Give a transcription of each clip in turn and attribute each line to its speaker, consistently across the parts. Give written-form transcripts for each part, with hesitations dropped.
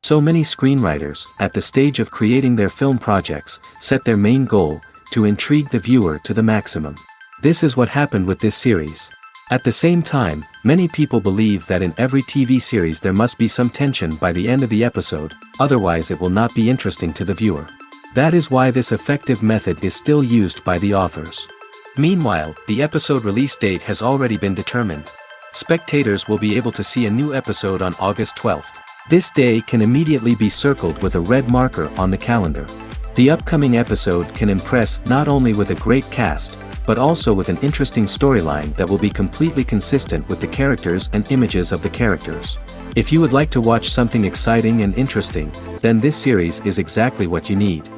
Speaker 1: So many screenwriters, at the stage of creating their film projects, set their main goal, to intrigue the viewer to the maximum. This is what happened with this series. At the same time, many people believe that in every TV series there must be some tension by the end of the episode, otherwise it will not be interesting to the viewer. That is why this effective method is still used by the authors. Meanwhile, the episode release date has already been determined. Spectators will be able to see a new episode on August 12th. This day can immediately be circled with a red marker on the calendar. The upcoming episode can impress not only with a great cast, but also with an interesting storyline that will be completely consistent with the characters and images of the characters. If you would like to watch something exciting and interesting, then this series is exactly what you need.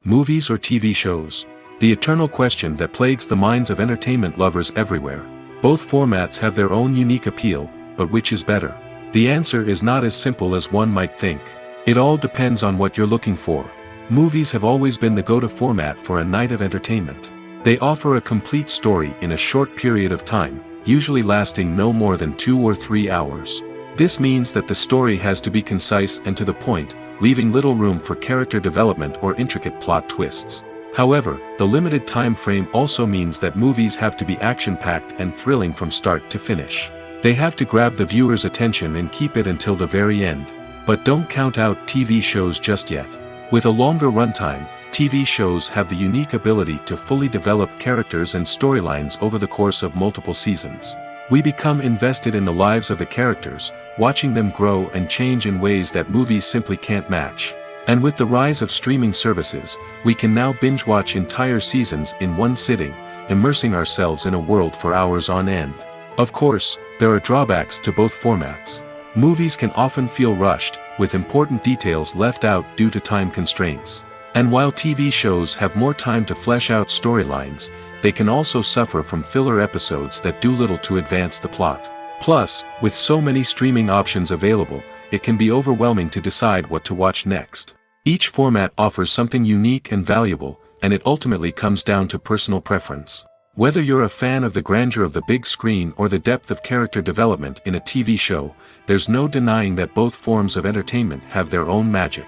Speaker 2: Movies or TV shows? The eternal question that plagues the minds of entertainment lovers everywhere. Both formats have their own unique appeal, but which is better? The answer is not as simple as one might think. It all depends on what you're looking for. Movies have always been the go-to format for a night of entertainment. They offer a complete story in a short period of time, usually lasting no more than 2 or 3 hours. This means that the story has to be concise and to the point, leaving little room for character development or intricate plot twists. However, the limited time frame also means that movies have to be action-packed and thrilling from start to finish. They have to grab the viewer's attention and keep it until the very end. But don't count out TV shows just yet. With a longer runtime, TV shows have the unique ability to fully develop characters and storylines over the course of multiple seasons. We become invested in the lives of the characters, watching them grow and change in ways that movies simply can't match. And with the rise of streaming services, we can now binge-watch entire seasons in one sitting, immersing ourselves in a world for hours on end. Of course, there are drawbacks to both formats. Movies can often feel rushed, with important details left out due to time constraints. And while TV shows have more time to flesh out storylines, they can also suffer from filler episodes that do little to advance the plot. Plus, with so many streaming options available, it can be overwhelming to decide what to watch next. Each format offers something unique and valuable, and it ultimately comes down to personal preference. Whether you're a fan of the grandeur of the big screen or the depth of character development in a TV show, there's no denying that both forms of entertainment have their own magic.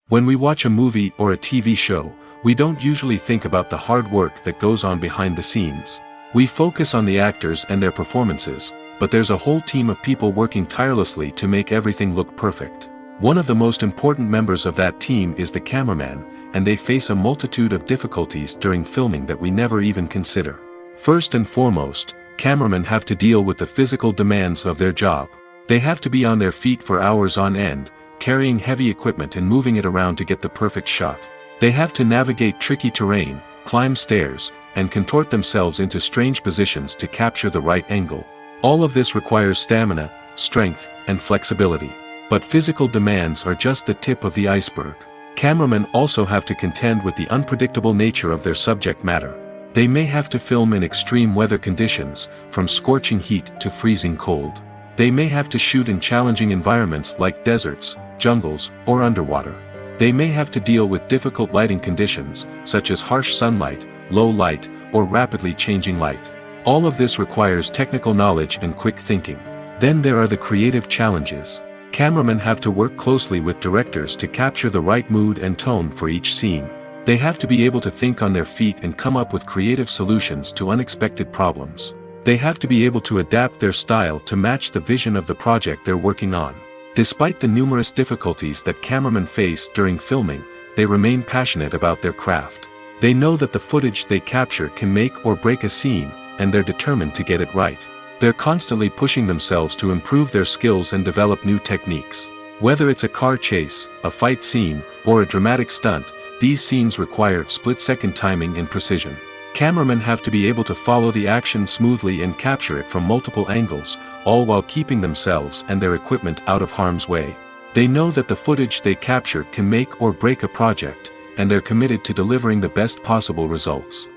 Speaker 2: When we watch a movie or a TV show, we don't usually think about the hard work that goes on behind the scenes. We focus on the actors and their performances, but there's a whole team of people working tirelessly to make everything look perfect. One of the most important members of that team is the cameraman, and they face a multitude of difficulties during filming that we never even consider. First and foremost, cameramen have to deal with the physical demands of their job. They have to be on their feet for hours on end, carrying heavy equipment and moving it around to get the perfect shot. They have to navigate tricky terrain, climb stairs, and contort themselves into strange positions to capture the right angle. All of this requires stamina, strength, and flexibility. But physical demands are just the tip of the iceberg. Cameramen also have to contend with the unpredictable nature of their subject matter. They may have to film in extreme weather conditions, from scorching heat to freezing cold. They may have to shoot in challenging environments like deserts, jungles, or underwater. They may have to deal with difficult lighting conditions, such as harsh sunlight, low light, or rapidly changing light. All of this requires technical knowledge and quick thinking. Then there are the creative challenges. Cameramen have to work closely with directors to capture the right mood and tone for each scene. They have to be able to think on their feet and come up with creative solutions to unexpected problems. They have to be able to adapt their style to match the vision of the project they're working on. Despite the numerous difficulties that cameramen face during filming, they remain passionate about their craft. They know that the footage they capture can make or break a scene, and they're determined to get it right. They're constantly pushing themselves to improve their skills and develop new techniques. Whether it's a car chase, a fight scene, or a dramatic stunt, these scenes require split-second timing and precision. Cameramen have to be able to follow the action smoothly and capture it from multiple angles, all while keeping themselves and their equipment out of harm's way. They know that the footage they capture can make or break a project, and they're committed to delivering the best possible results.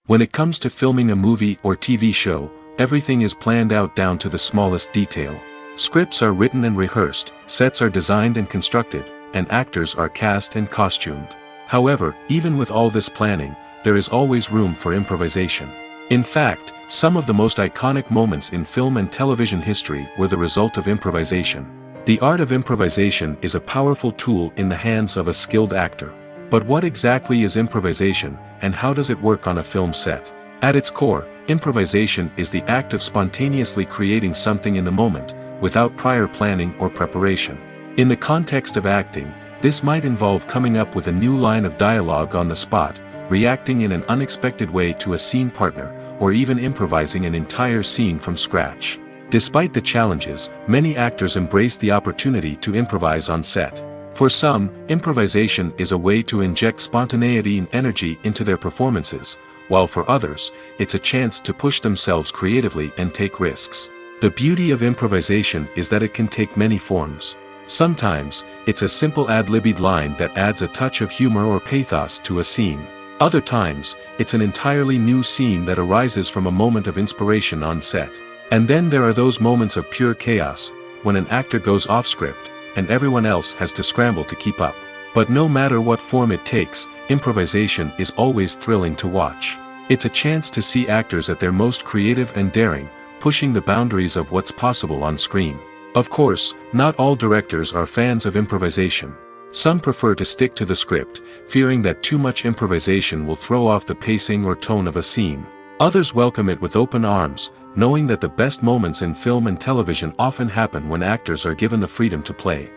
Speaker 2: When it comes to filming a movie or TV show, everything is planned out down to the smallest detail. Scripts are written and rehearsed, sets are designed and constructed, and actors are cast and costumed. However, even with all this planning, there is always room for improvisation. In fact, some of the most iconic moments in film and television history were the result of improvisation. The art of improvisation is a powerful tool in the hands of a skilled actor. But what exactly is improvisation, and how does it work on a film set? At its core, improvisation is the act of spontaneously creating something in the moment, without prior planning or preparation. In the context of acting, this might involve coming up with a new line of dialogue on the spot, reacting in an unexpected way to a scene partner, or even improvising an entire scene from scratch. Despite the challenges, many actors embrace the opportunity to improvise on set. For some, improvisation is a way to inject spontaneity and energy into their performances, while for others, it's a chance to push themselves creatively and take risks. The beauty of improvisation is that it can take many forms. Sometimes, it's a simple ad-libbed line that adds a touch of humor or pathos to a scene. Other times, it's an entirely new scene that arises from a moment of inspiration on set. And then there are those moments of pure chaos, when an actor goes off script, and everyone else has to scramble to keep up. But no matter what form it takes, improvisation is always thrilling to watch. It's a chance to see actors at their most creative and daring, pushing the boundaries of what's possible on screen. Of course, not all directors are fans of improvisation. Some prefer to stick to the script, fearing that too much improvisation will throw off the pacing or tone of a scene. Others welcome it with open arms, knowing that the best moments in film and television often happen when actors are given the freedom to play.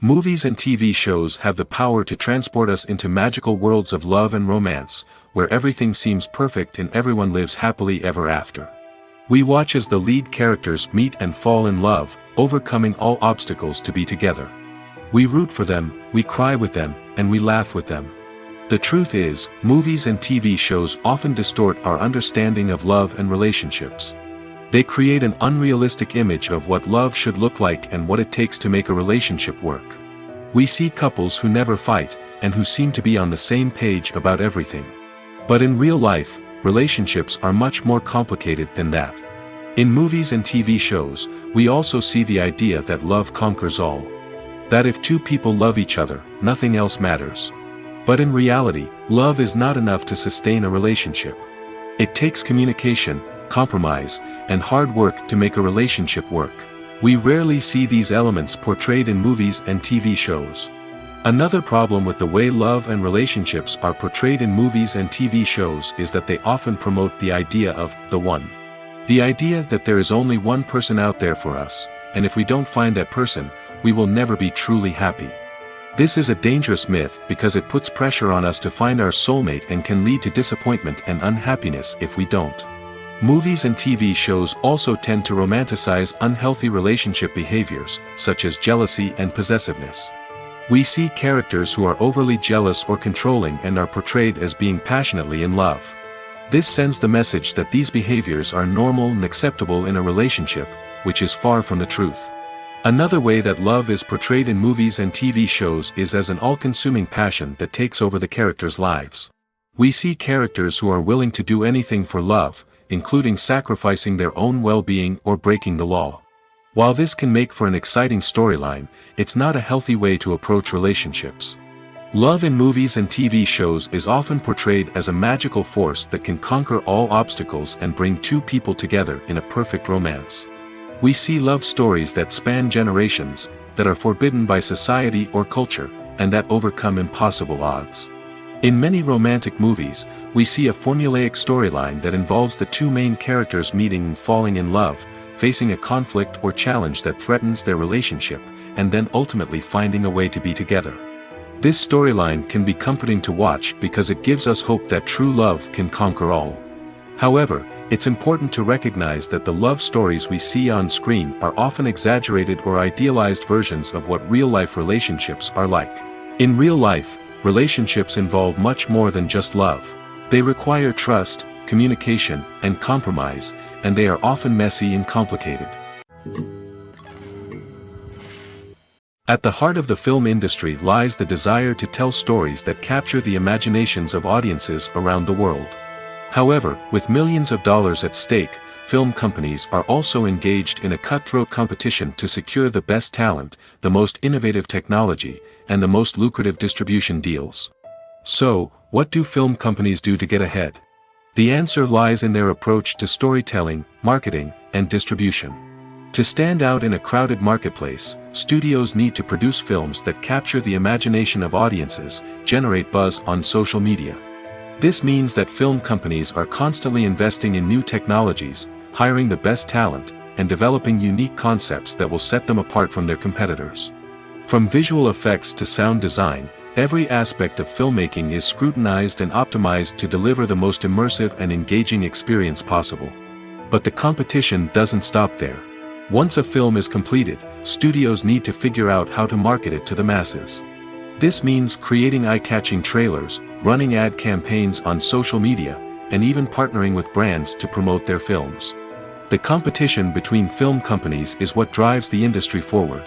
Speaker 2: Movies and TV shows have the power to transport us into magical worlds of love and romance, where everything seems perfect and everyone lives happily ever after. We watch as the lead characters meet and fall in love, overcoming all obstacles to be together. We root for them, we cry with them, and we laugh with them. The truth is, movies and TV shows often distort our understanding of love and relationships. They create an unrealistic image of what love should look like and what it takes to make a relationship work. We see couples who never fight, and who seem to be on the same page about everything. But in real life, relationships are much more complicated than that. In movies and TV shows, we also see the idea that love conquers all. That if two people love each other, nothing else matters. But in reality, love is not enough to sustain a relationship. It takes communication, compromise, and hard work to make a relationship work. We rarely see these elements portrayed in movies and TV shows. Another problem with the way love and relationships are portrayed in movies and TV shows is that they often promote the idea of the one. The idea that there is only one person out there for us, and if we don't find that person, we will never be truly happy. This is a dangerous myth because it puts pressure on us to find our soulmate and can lead to disappointment and unhappiness if we don't. Movies and TV shows also tend to romanticize unhealthy relationship behaviors, such as jealousy and possessiveness. We see characters who are overly jealous or controlling and are portrayed as being passionately in love. This sends the message that these behaviors are normal and acceptable in a relationship, which is far from the truth. Another way that love is portrayed in movies and TV shows is as an all-consuming passion that takes over the characters' lives. We see characters who are willing to do anything for love, including sacrificing their own well-being or breaking the law. While this can make for an exciting storyline, it's not a healthy way to approach relationships. Love in movies and TV shows is often portrayed as a magical force that can conquer all obstacles and bring two people together in a perfect romance. We see love stories that span generations, that are forbidden by society or culture, and that overcome impossible odds. In many romantic movies, we see a formulaic storyline that involves the two main characters meeting and falling in love, facing a conflict or challenge that threatens their relationship, and then ultimately finding a way to be together. This storyline can be comforting to watch because it gives us hope that true love can conquer all. However, it's important to recognize that the love stories we see on screen are often exaggerated or idealized versions of what real-life relationships are like. In real life, relationships involve much more than just love. They require trust, communication, and compromise, and they are often messy and complicated. At the heart of the film industry lies the desire to tell stories that capture the imaginations of audiences around the world. However, with millions of dollars at stake, film companies are also engaged in a cutthroat competition to secure the best talent, the most innovative technology, and the most lucrative distribution deals. So, what do film companies do to get ahead? The answer lies in their approach to storytelling, marketing, and distribution. To stand out in a crowded marketplace, studios need to produce films that capture the imagination of audiences, generate buzz on social media. This means that film companies are constantly investing in new technologies, hiring the best talent, and developing unique concepts that will set them apart from their competitors. From visual effects to sound design, every aspect of filmmaking is scrutinized and optimized to deliver the most immersive and engaging experience possible. But the competition doesn't stop there. Once a film is completed, studios need to figure out how to market it to the masses. This means creating eye-catching trailers, running ad campaigns on social media, and even partnering with brands to promote their films. The competition between film companies is what drives the industry forward.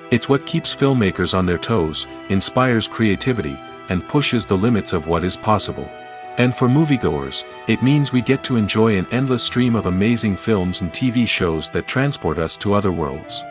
Speaker 2: It's what keeps filmmakers on their toes, inspires creativity, and pushes the limits of what is possible. And for moviegoers, it means we get to enjoy an endless stream of amazing films and TV shows that transport us to other worlds.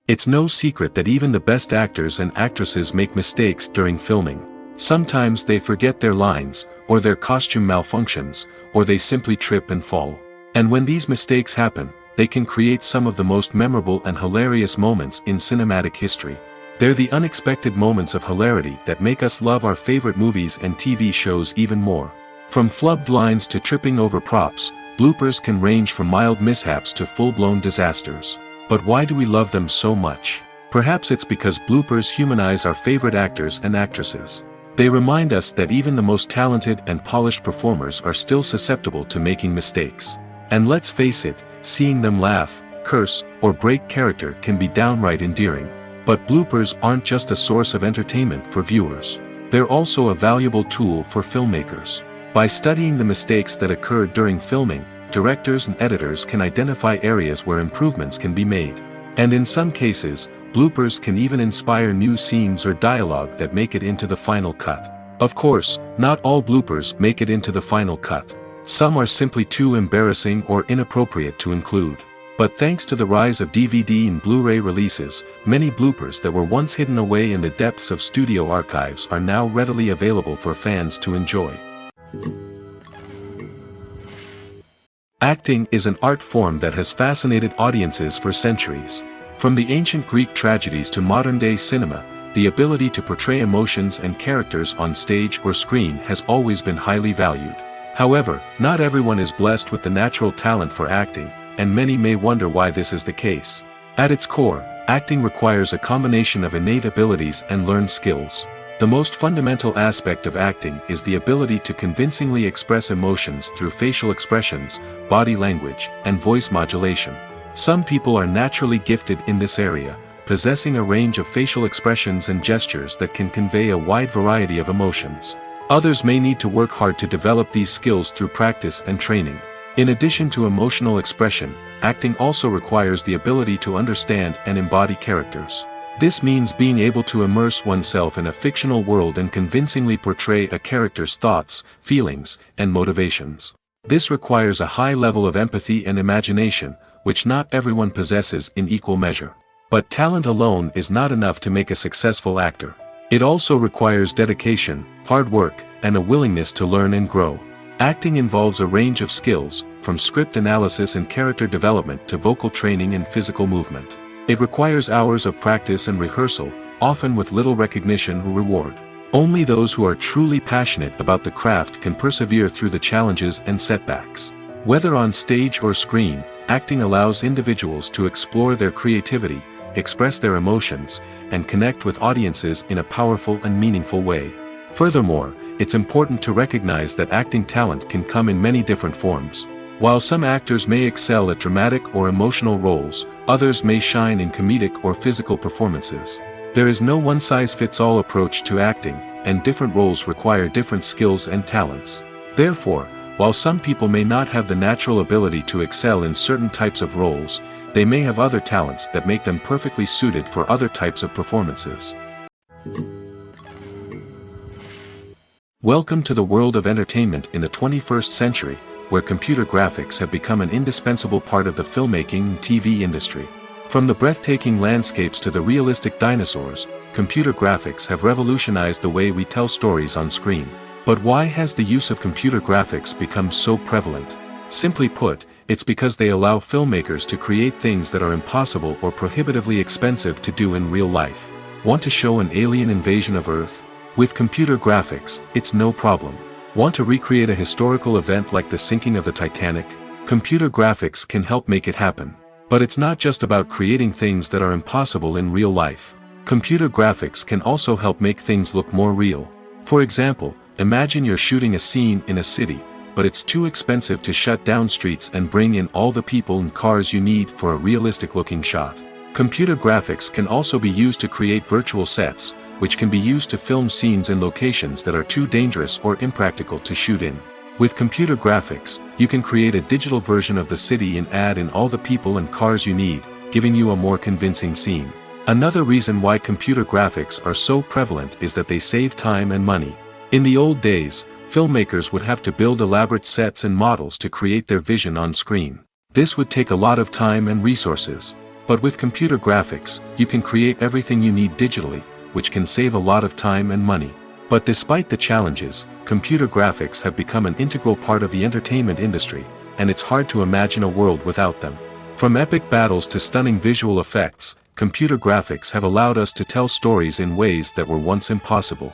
Speaker 2: It's no secret that even the best actors and actresses make mistakes during filming. Sometimes they forget their lines, or their costume malfunctions, or they simply trip and fall. And when these mistakes happen, they can create some of the most memorable and hilarious moments in cinematic history. They're the unexpected moments of hilarity that make us love our favorite movies and TV shows even more. From flubbed lines to tripping over props, bloopers can range from mild mishaps to full-blown disasters. But why do we love them so much? Perhaps it's because bloopers humanize our favorite actors and actresses. They remind us that even the most talented and polished performers are still susceptible to making mistakes. And let's face it, seeing them laugh, curse, or break character can be downright endearing. But bloopers aren't just a source of entertainment for viewers. They're also a valuable tool for filmmakers. By studying the mistakes that occurred during filming, directors and editors can identify areas where improvements can be made. And in some cases, bloopers can even inspire new scenes or dialogue that make it into the final cut. Of course, not all bloopers make it into the final cut. Some are simply too embarrassing or inappropriate to include. But thanks to the rise of DVD and Blu-ray releases, many bloopers that were once hidden away in the depths of studio archives are now readily available for fans to enjoy. Acting is an art form that has fascinated audiences for centuries. From the ancient Greek tragedies to modern-day cinema, the ability to portray emotions and characters on stage or screen has always been highly valued. However, not everyone is blessed with the natural talent for acting, and many may wonder why this is the case. At its core, acting requires a combination of innate abilities and learned skills. The most fundamental aspect of acting is the ability to convincingly express emotions through facial expressions, body language, and voice modulation. Some people are naturally gifted in this area, possessing a range of facial expressions and gestures that can convey a wide variety of emotions. Others may need to work hard to develop these skills through practice and training. In addition to emotional expression, acting also requires the ability to understand and embody characters. This means being able to immerse oneself in a fictional world and convincingly portray a character's thoughts, feelings, and motivations. This requires a high level of empathy and imagination, which not everyone possesses in equal measure. But talent alone is not enough to make a successful actor. It also requires dedication, hard work, and a willingness to learn and grow. Acting involves a range of skills, from script analysis and character development to vocal training and physical movement. It requires hours of practice and rehearsal, often with little recognition or reward. Only those who are truly passionate about the craft can persevere through the challenges and setbacks. Whether on stage or screen, acting allows individuals to explore their creativity, express their emotions, and connect with audiences in a powerful and meaningful way. Furthermore, it's important to recognize that acting talent can come in many different forms. While some actors may excel at dramatic or emotional roles, others may shine in comedic or physical performances. There is no one-size-fits-all approach to acting, and different roles require different skills and talents. Therefore, while some people may not have the natural ability to excel in certain types of roles, they may have other talents that make them perfectly suited for other types of performances. Welcome to the world of entertainment in the 21st century, where computer graphics have become an indispensable part of the filmmaking and TV industry. From the breathtaking landscapes to the realistic dinosaurs, computer graphics have revolutionized the way we tell stories on screen. But why has the use of computer graphics become so prevalent? Simply put, it's because they allow filmmakers to create things that are impossible or prohibitively expensive to do in real life. Want to show an alien invasion of Earth? With computer graphics, it's no problem. Want to recreate a historical event like the sinking of the Titanic? Computer graphics can help make it happen. But it's not just about creating things that are impossible in real life. Computer graphics can also help make things look more real. For example, imagine you're shooting a scene in a city, but it's too expensive to shut down streets and bring in all the people and cars you need for a realistic-looking shot. Computer graphics can also be used to create virtual sets, which can be used to film scenes in locations that are too dangerous or impractical to shoot in. With computer graphics, you can create a digital version of the city and add in all the people and cars you need, giving you a more convincing scene. Another reason why computer graphics are so prevalent is that they save time and money. In the old days, filmmakers would have to build elaborate sets and models to create their vision on screen. This would take a lot of time and resources. But with computer graphics, you can create everything you need digitally, which can save a lot of time and money. But despite the challenges, computer graphics have become an integral part of the entertainment industry, and it's hard to imagine a world without them. From epic battles to stunning visual effects, computer graphics have allowed us to tell stories in ways that were once impossible.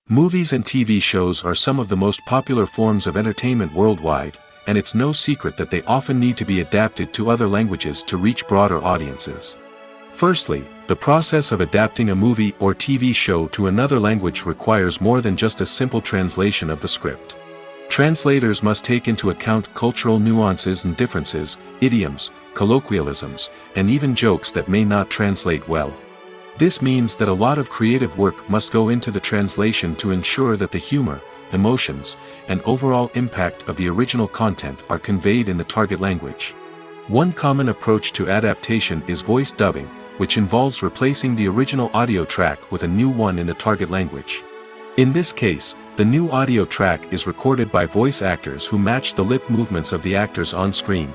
Speaker 2: Movies and TV shows are some of the most popular forms of entertainment worldwide, and it's no secret that they often need to be adapted to other languages to reach broader audiences. Firstly, the process of adapting a movie or TV show to another language requires more than just a simple translation of the script. Translators must take into account cultural nuances and differences, idioms, colloquialisms, and even jokes that may not translate well. This means that a lot of creative work must go into the translation to ensure that the humor, emotions, and overall impact of the original content are conveyed in the target language. One common approach to adaptation is voice dubbing, which involves replacing the original audio track with a new one in the target language. In this case, the new audio track is recorded by voice actors who match the lip movements of the actors on screen.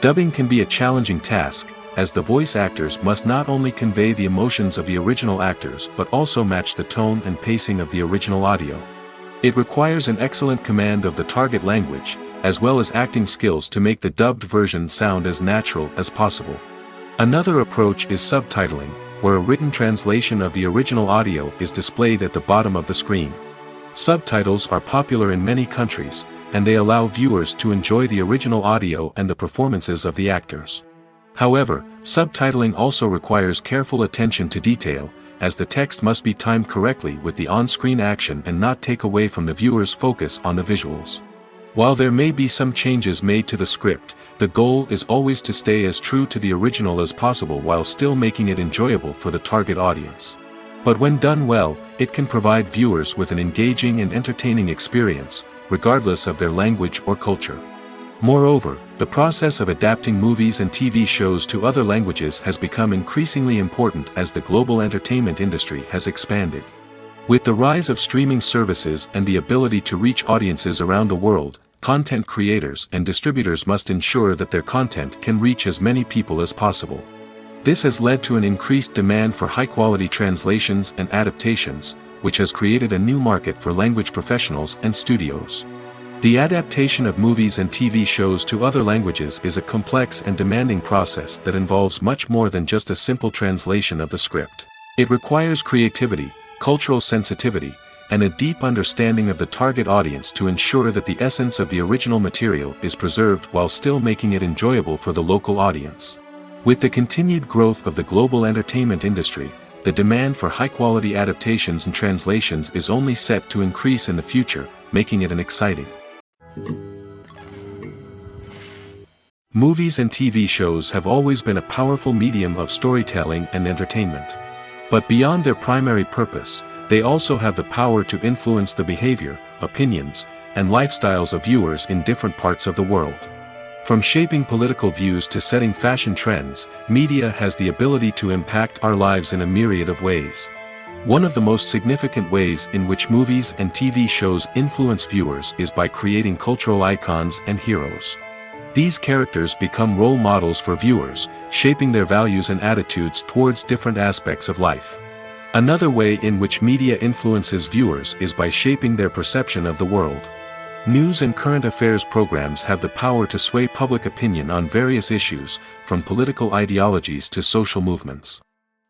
Speaker 2: Dubbing can be a challenging task, as the voice actors must not only convey the emotions of the original actors but also match the tone and pacing of the original audio. It requires an excellent command of the target language, as well as acting skills to make the dubbed version sound as natural as possible. Another approach is subtitling, where a written translation of the original audio is displayed at the bottom of the screen. Subtitles are popular in many countries, and they allow viewers to enjoy the original audio and the performances of the actors. However, subtitling also requires careful attention to detail, as the text must be timed correctly with the on-screen action and not take away from the viewer's focus on the visuals. While there may be some changes made to the script, the goal is always to stay as true to the original as possible while still making it enjoyable for the target audience. But when done well, it can provide viewers with an engaging and entertaining experience, regardless of their language or culture. Moreover, the process of adapting movies and TV shows to other languages has become increasingly important as the global entertainment industry has expanded. With the rise of streaming services and the ability to reach audiences around the world, content creators and distributors must ensure that their content can reach as many people as possible. This has led to an increased demand for high-quality translations and adaptations, which has created a new market for language professionals and studios. The adaptation of movies and TV shows to other languages is a complex and demanding process that involves much more than just a simple translation of the script. It requires creativity, cultural sensitivity, and a deep understanding of the target audience to ensure that the essence of the original material is preserved while still making it enjoyable for the local audience. With the continued growth of the global entertainment industry, the demand for high-quality adaptations and translations is only set to increase in the future, making it an exciting. Movies and TV shows have always been a powerful medium of storytelling and entertainment. But beyond their primary purpose, they also have the power to influence the behavior, opinions, and lifestyles of viewers in different parts of the world. From shaping political views to setting fashion trends, media has the ability to impact our lives in a myriad of ways. One of the most significant ways in which movies and TV shows influence viewers is by creating cultural icons and heroes. These characters become role models for viewers, shaping their values and attitudes towards different aspects of life. Another way in which media influences viewers is by shaping their perception of the world. News and current affairs programs have the power to sway public opinion on various issues, from political ideologies to social movements.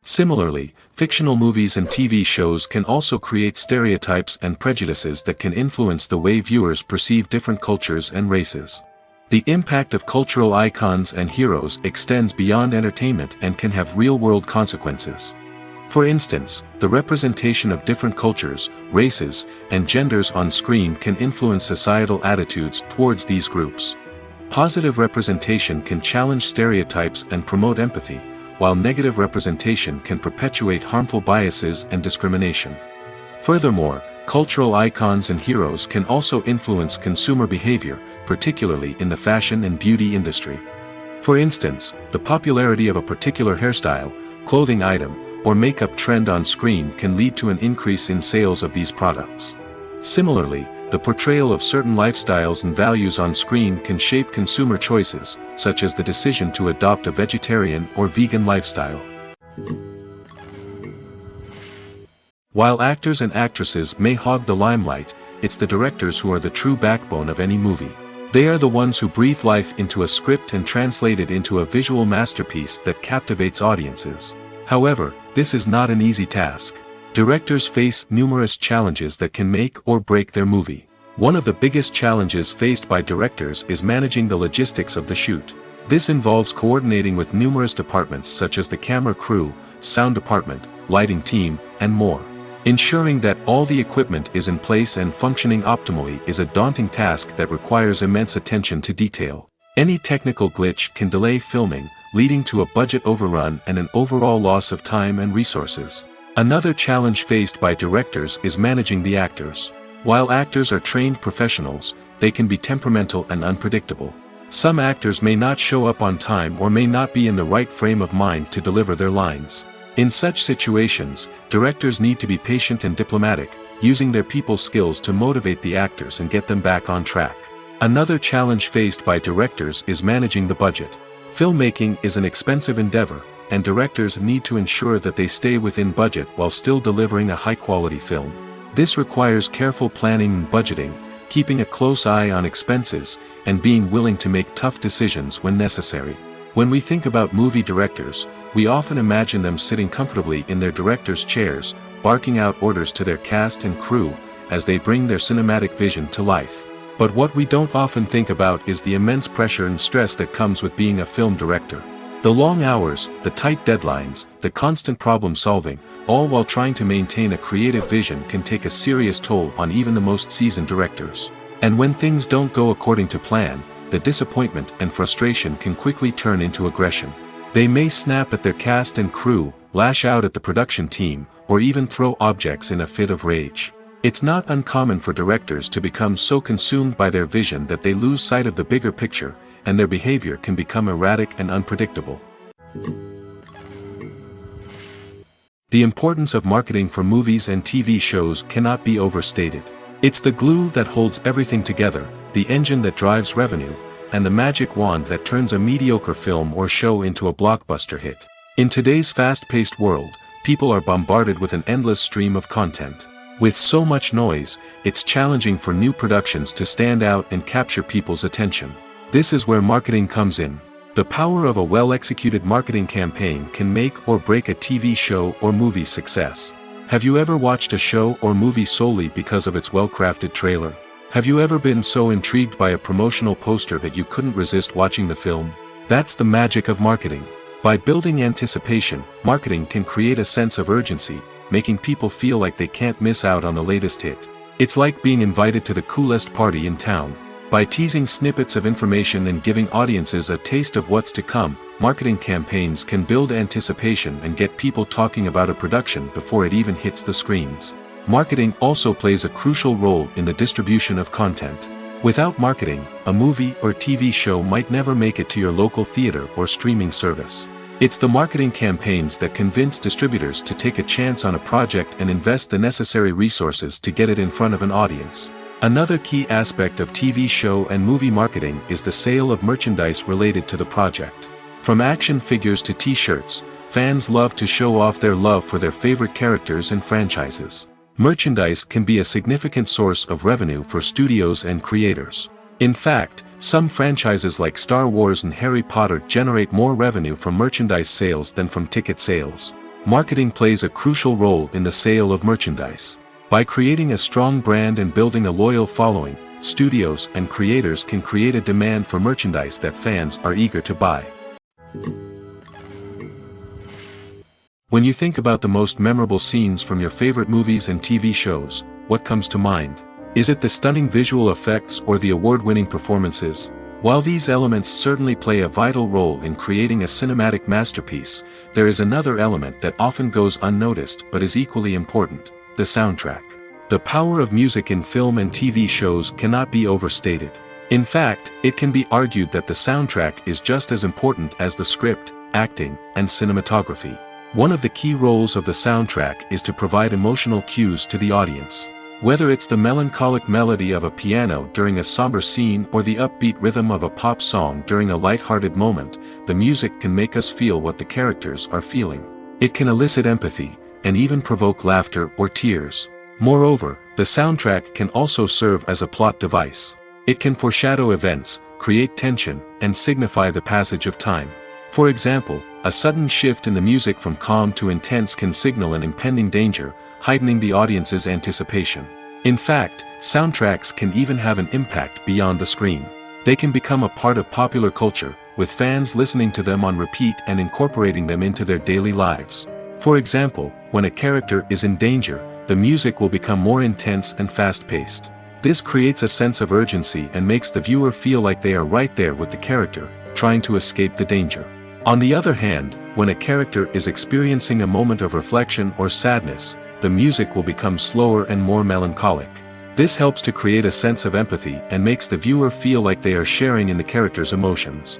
Speaker 2: Similarly, fictional movies and TV shows can also create stereotypes and prejudices that can influence the way viewers perceive different cultures and races. The impact of cultural icons and heroes extends beyond entertainment and can have real-world consequences. For instance, the representation of different cultures, races, and genders on screen can influence societal attitudes towards these groups. Positive representation can challenge stereotypes and promote empathy, while negative representation can perpetuate harmful biases and discrimination. Furthermore, cultural icons and heroes can also influence consumer behavior, particularly in the fashion and beauty industry. For instance, the popularity of a particular hairstyle, clothing item, or makeup trend on screen can lead to an increase in sales of these products. Similarly, the portrayal of certain lifestyles and values on screen can shape consumer choices, such as the decision to adopt a vegetarian or vegan lifestyle. While actors and actresses may hog the limelight, it's the directors who are the true backbone of any movie. They are the ones who breathe life into a script and translate it into a visual masterpiece that captivates audiences. However, this is not an easy task. Directors face numerous challenges that can make or break their movie. One of the biggest challenges faced by directors is managing the logistics of the shoot. This involves coordinating with numerous departments such as the camera crew, sound department, lighting team, and more. Ensuring that all the equipment is in place and functioning optimally is a daunting task that requires immense attention to detail. Any technical glitch can delay filming, leading to a budget overrun and an overall loss of time and resources. Another challenge faced by directors is managing the actors. While actors are trained professionals, they can be temperamental and unpredictable. Some actors may not show up on time or may not be in the right frame of mind to deliver their lines. In such situations, directors need to be patient and diplomatic, using their people skills to motivate the actors and get them back on track. Another challenge faced by directors is managing the budget. Filmmaking is an expensive endeavor, and directors need to ensure that they stay within budget while still delivering a high-quality film. This requires careful planning and budgeting, keeping a close eye on expenses, and being willing to make tough decisions when necessary. When we think about movie directors, we often imagine them sitting comfortably in their director's chairs, barking out orders to their cast and crew, as they bring their cinematic vision to life. But what we don't often think about is the immense pressure and stress that comes with being a film director. The long hours, the tight deadlines, the constant problem solving, all while trying to maintain a creative vision can take a serious toll on even the most seasoned directors. And when things don't go according to plan, the disappointment and frustration can quickly turn into aggression. They may snap at their cast and crew, lash out at the production team, or even throw objects in a fit of rage. It's not uncommon for directors to become so consumed by their vision that they lose sight of the bigger picture, and their behavior can become erratic and unpredictable. The importance of marketing for movies and TV shows cannot be overstated. It's the glue that holds everything together, the engine that drives revenue, and the magic wand that turns a mediocre film or show into a blockbuster hit. In today's fast-paced world, people are bombarded with an endless stream of content. With so much noise, it's challenging for new productions to stand out and capture people's attention. This is where marketing comes in. The power of a well-executed marketing campaign can make or break a TV show or movie's success. Have you ever watched a show or movie solely because of its well-crafted trailer? Have you ever been so intrigued by a promotional poster that you couldn't resist watching the film? That's the magic of marketing. By building anticipation, marketing can create a sense of urgency, making people feel like they can't miss out on the latest hit. It's like being invited to the coolest party in town. By teasing snippets of information and giving audiences a taste of what's to come, marketing campaigns can build anticipation and get people talking about a production before it even hits the screens. Marketing also plays a crucial role in the distribution of content. Without marketing, a movie or TV show might never make it to your local theater or streaming service. It's the marketing campaigns that convince distributors to take a chance on a project and invest the necessary resources to get it in front of an audience. Another key aspect of TV show and movie marketing is the sale of merchandise related to the project. From action figures to t-shirts, fans love to show off their love for their favorite characters and franchises. Merchandise can be a significant source of revenue for studios and creators. In fact, some franchises like Star Wars and Harry Potter generate more revenue from merchandise sales than from ticket sales. Marketing plays a crucial role in the sale of merchandise. By creating a strong brand and building a loyal following, studios and creators can create a demand for merchandise that fans are eager to buy. When you think about the most memorable scenes from your favorite movies and TV shows, what comes to mind? Is it the stunning visual effects or the award-winning performances? While these elements certainly play a vital role in creating a cinematic masterpiece, there is another element that often goes unnoticed but is equally important: the soundtrack. The power of music in film and TV shows cannot be overstated. In fact, it can be argued that the soundtrack is just as important as the script, acting, and cinematography. One of the key roles of the soundtrack is to provide emotional cues to the audience. Whether it's the melancholic melody of a piano during a somber scene or the upbeat rhythm of a pop song during a light-hearted moment, the music can make us feel what the characters are feeling. It can elicit empathy, and even provoke laughter or tears. Moreover, the soundtrack can also serve as a plot device. It can foreshadow events, create tension, and signify the passage of time. For example, a sudden shift in the music from calm to intense can signal an impending danger, heightening the audience's anticipation. In fact, soundtracks can even have an impact beyond the screen. They can become a part of popular culture, with fans listening to them on repeat and incorporating them into their daily lives. For example, when a character is in danger, the music will become more intense and fast-paced. This creates a sense of urgency and makes the viewer feel like they are right there with the character, trying to escape the danger. On the other hand, when a character is experiencing a moment of reflection or sadness, the music will become slower and more melancholic. This helps to create a sense of empathy and makes the viewer feel like they are sharing in the character's emotions.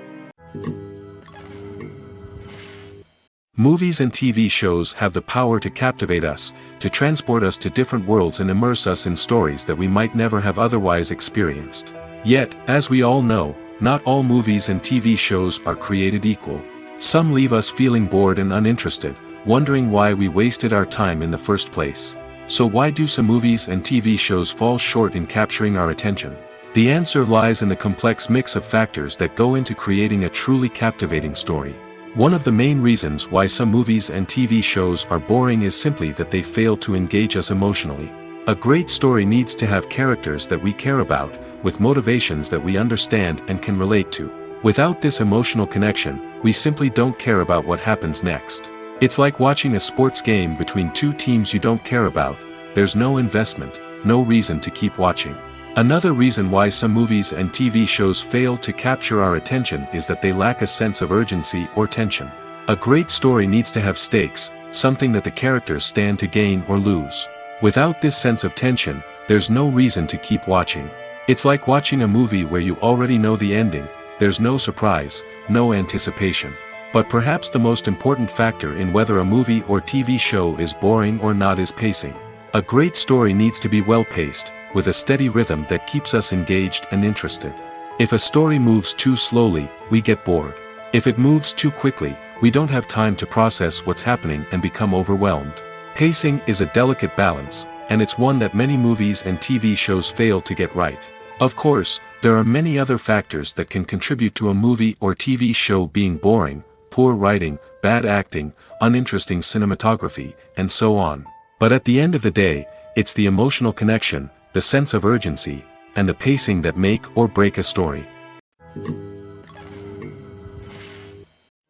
Speaker 2: Movies and TV shows have the power to captivate us, to transport us to different worlds and immerse us in stories that we might never have otherwise experienced. Yet, as we all know, not all movies and TV shows are created equal. Some leave us feeling bored and uninterested, wondering why we wasted our time in the first place. So why do some movies and TV shows fall short in capturing our attention? The answer lies in the complex mix of factors that go into creating a truly captivating story. One of the main reasons why some movies and TV shows are boring is simply that they fail to engage us emotionally. A great story needs to have characters that we care about, with motivations that we understand and can relate to. Without this emotional connection, we simply don't care about what happens next. It's like watching a sports game between two teams you don't care about. There's no investment, no reason to keep watching. Another reason why some movies and TV shows fail to capture our attention is that they lack a sense of urgency or tension. A great story needs to have stakes, something that the characters stand to gain or lose. Without this sense of tension, there's no reason to keep watching. It's like watching a movie where you already know the ending. There's no surprise, no anticipation. But perhaps the most important factor in whether a movie or TV show is boring or not is pacing. A great story needs to be well-paced, with a steady rhythm that keeps us engaged and interested. If a story moves too slowly, we get bored. If it moves too quickly, we don't have time to process what's happening and become overwhelmed. Pacing is a delicate balance, and it's one that many movies and TV shows fail to get right. Of course, there are many other factors that can contribute to a movie or TV show being boring, poor writing, bad acting, uninteresting cinematography, and so on. But at the end of the day, it's the emotional connection, the sense of urgency, and the pacing that make or break a story.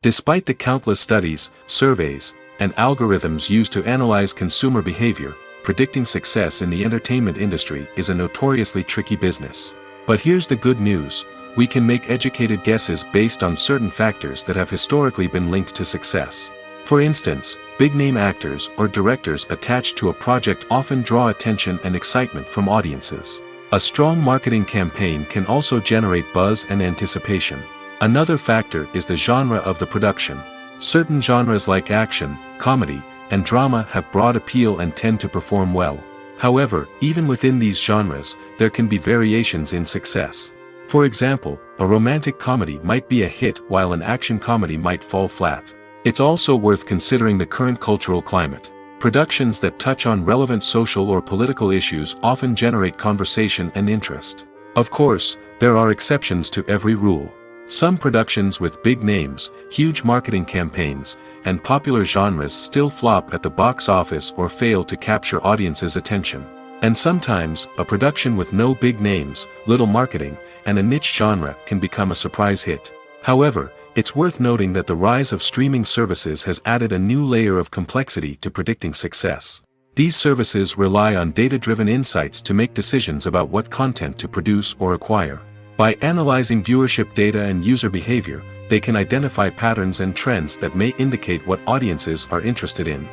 Speaker 2: Despite the countless studies, surveys, and algorithms used to analyze consumer behavior, predicting success in the entertainment industry is a notoriously tricky business. But here's the good news: we can make educated guesses based on certain factors that have historically been linked to success. For instance, big-name actors or directors attached to a project often draw attention and excitement from audiences. A strong marketing campaign can also generate buzz and anticipation. Another factor is the genre of the production. Certain genres like action, comedy, and drama have broad appeal and tend to perform well. However, even within these genres, there can be variations in success. For example, a romantic comedy might be a hit while an action comedy might fall flat. It's also worth considering the current cultural climate. Productions that touch on relevant social or political issues often generate conversation and interest. Of course, there are exceptions to every rule. Some productions with big names, huge marketing campaigns, and popular genres still flop at the box office or fail to capture audiences' attention. And sometimes, a production with no big names, little marketing, and a niche genre can become a surprise hit. However, it's worth noting that the rise of streaming services has added a new layer of complexity to predicting success. These services rely on data-driven insights to make decisions about what content to produce or acquire. By analyzing viewership data and user behavior, they can identify patterns and trends that may indicate what audiences are interested in.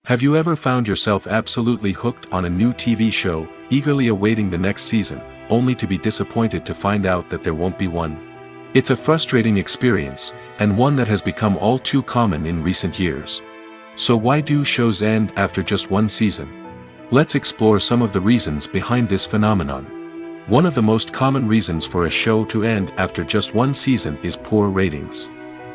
Speaker 2: Have you ever found yourself absolutely hooked on a new TV show, eagerly awaiting the next season, only to be disappointed to find out that there won't be one? It's a frustrating experience, and one that has become all too common in recent years. So why do shows end after just one season? Let's explore some of the reasons behind this phenomenon. One of the most common reasons for a show to end after just one season is poor ratings.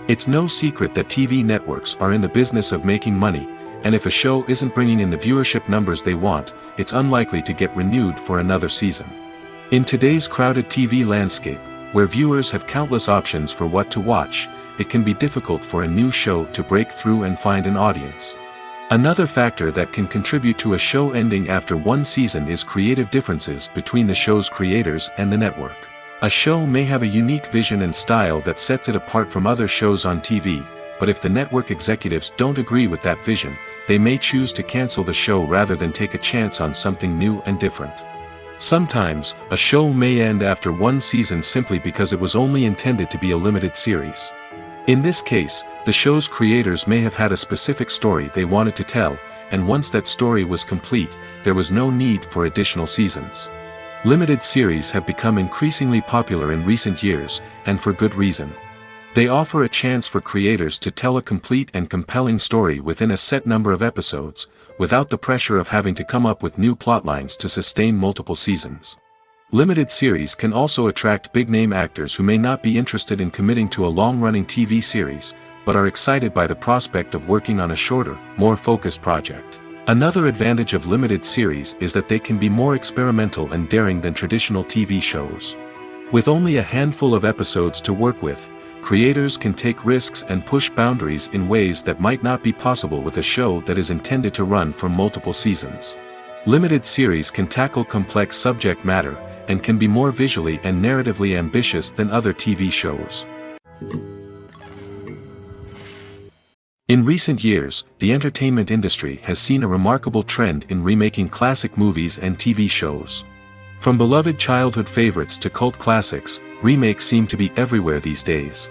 Speaker 2: It's no secret that TV networks are in the business of making money, and if a show isn't bringing in the viewership numbers they want, it's unlikely to get renewed for another season. In today's crowded TV landscape, where viewers have countless options for what to watch, it can be difficult for a new show to break through and find an audience. Another factor that can contribute to a show ending after one season is creative differences between the show's creators and the network. A show may have a unique vision and style that sets it apart from other shows on TV, but if the network executives don't agree with that vision, they may choose to cancel the show rather than take a chance on something new and different. Sometimes, a show may end after one season simply because it was only intended to be a limited series. In this case, the show's creators may have had a specific story they wanted to tell, and once that story was complete, there was no need for additional seasons. Limited series have become increasingly popular in recent years, and for good reason. They offer a chance for creators to tell a complete and compelling story within a set number of episodes, without the pressure of having to come up with new plotlines to sustain multiple seasons. Limited series can also attract big-name actors who may not be interested in committing to a long-running TV series, but are excited by the prospect of working on a shorter, more focused project. Another advantage of limited series is that they can be more experimental and daring than traditional TV shows. With only a handful of episodes to work with, creators can take risks and push boundaries in ways that might not be possible with a show that is intended to run for multiple seasons. Limited series can tackle complex subject matter, and can be more visually and narratively ambitious than other TV shows. In recent years, the entertainment industry has seen a remarkable trend in remaking classic movies and TV shows. From beloved childhood favorites to cult classics, remakes seem to be everywhere these days.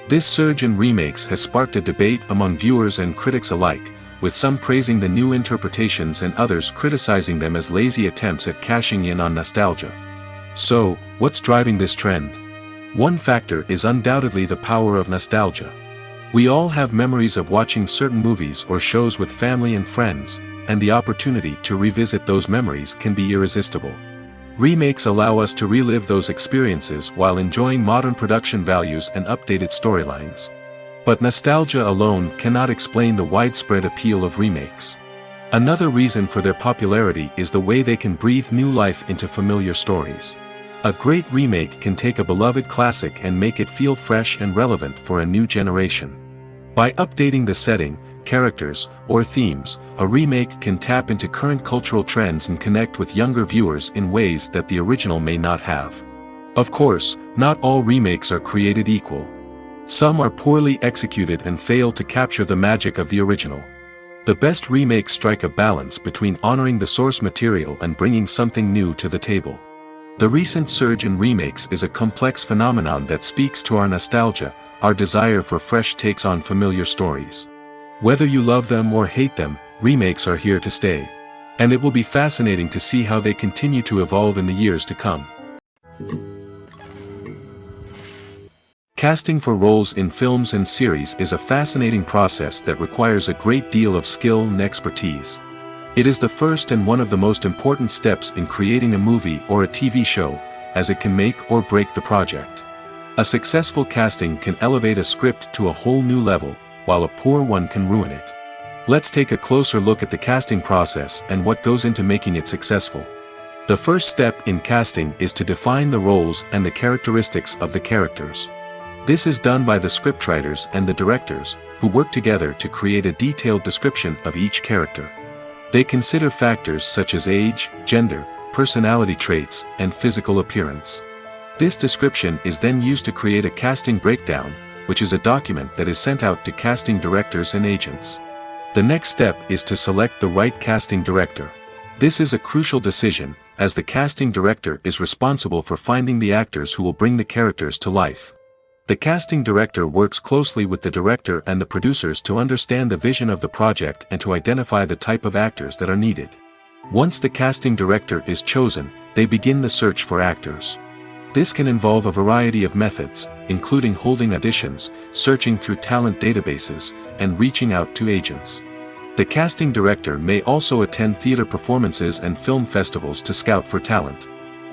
Speaker 2: This surge in remakes has sparked a debate among viewers and critics alike, with some praising the new interpretations and others criticizing them as lazy attempts at cashing in on nostalgia. So, what's driving this trend? One factor is undoubtedly the power of nostalgia. We all have memories of watching certain movies or shows with family and friends, and the opportunity to revisit those memories can be irresistible. Remakes allow us to relive those experiences while enjoying modern production values and updated storylines. But nostalgia alone cannot explain the widespread appeal of remakes. Another reason for their popularity is the way they can breathe new life into familiar stories. A great remake can take a beloved classic and make it feel fresh and relevant for a new generation. By updating the setting, characters, or themes, a remake can tap into current cultural trends and connect with younger viewers in ways that the original may not have. Of course, not all remakes are created equal. Some are poorly executed and fail to capture the magic of the original. The best remakes strike a balance between honoring the source material and bringing something new to the table. The recent surge in remakes is a complex phenomenon that speaks to our nostalgia, our desire for fresh takes on familiar stories. Whether you love them or hate them, remakes are here to stay. And it will be fascinating to see how they continue to evolve in the years to come. Casting for roles in films and series is a fascinating process that requires a great deal of skill and expertise. It is the first and one of the most important steps in creating a movie or a TV show, as it can make or break the project. A successful casting can elevate a script to a whole new level, while a poor one can ruin it. Let's take a closer look at the casting process and what goes into making it successful. The first step in casting is to define the roles and the characteristics of the characters. This is done by the scriptwriters and the directors, who work together to create a detailed description of each character. They consider factors such as age, gender, personality traits, and physical appearance. This description is then used to create a casting breakdown, which is a document that is sent out to casting directors and agents. The next step is to select the right casting director. This is a crucial decision, as the casting director is responsible for finding the actors who will bring the characters to life. The casting director works closely with the director and the producers to understand the vision of the project and to identify the type of actors that are needed. Once the casting director is chosen, they begin the search for actors. This can involve a variety of methods, including holding auditions, searching through talent databases, and reaching out to agents. The casting director may also attend theater performances and film festivals to scout for talent.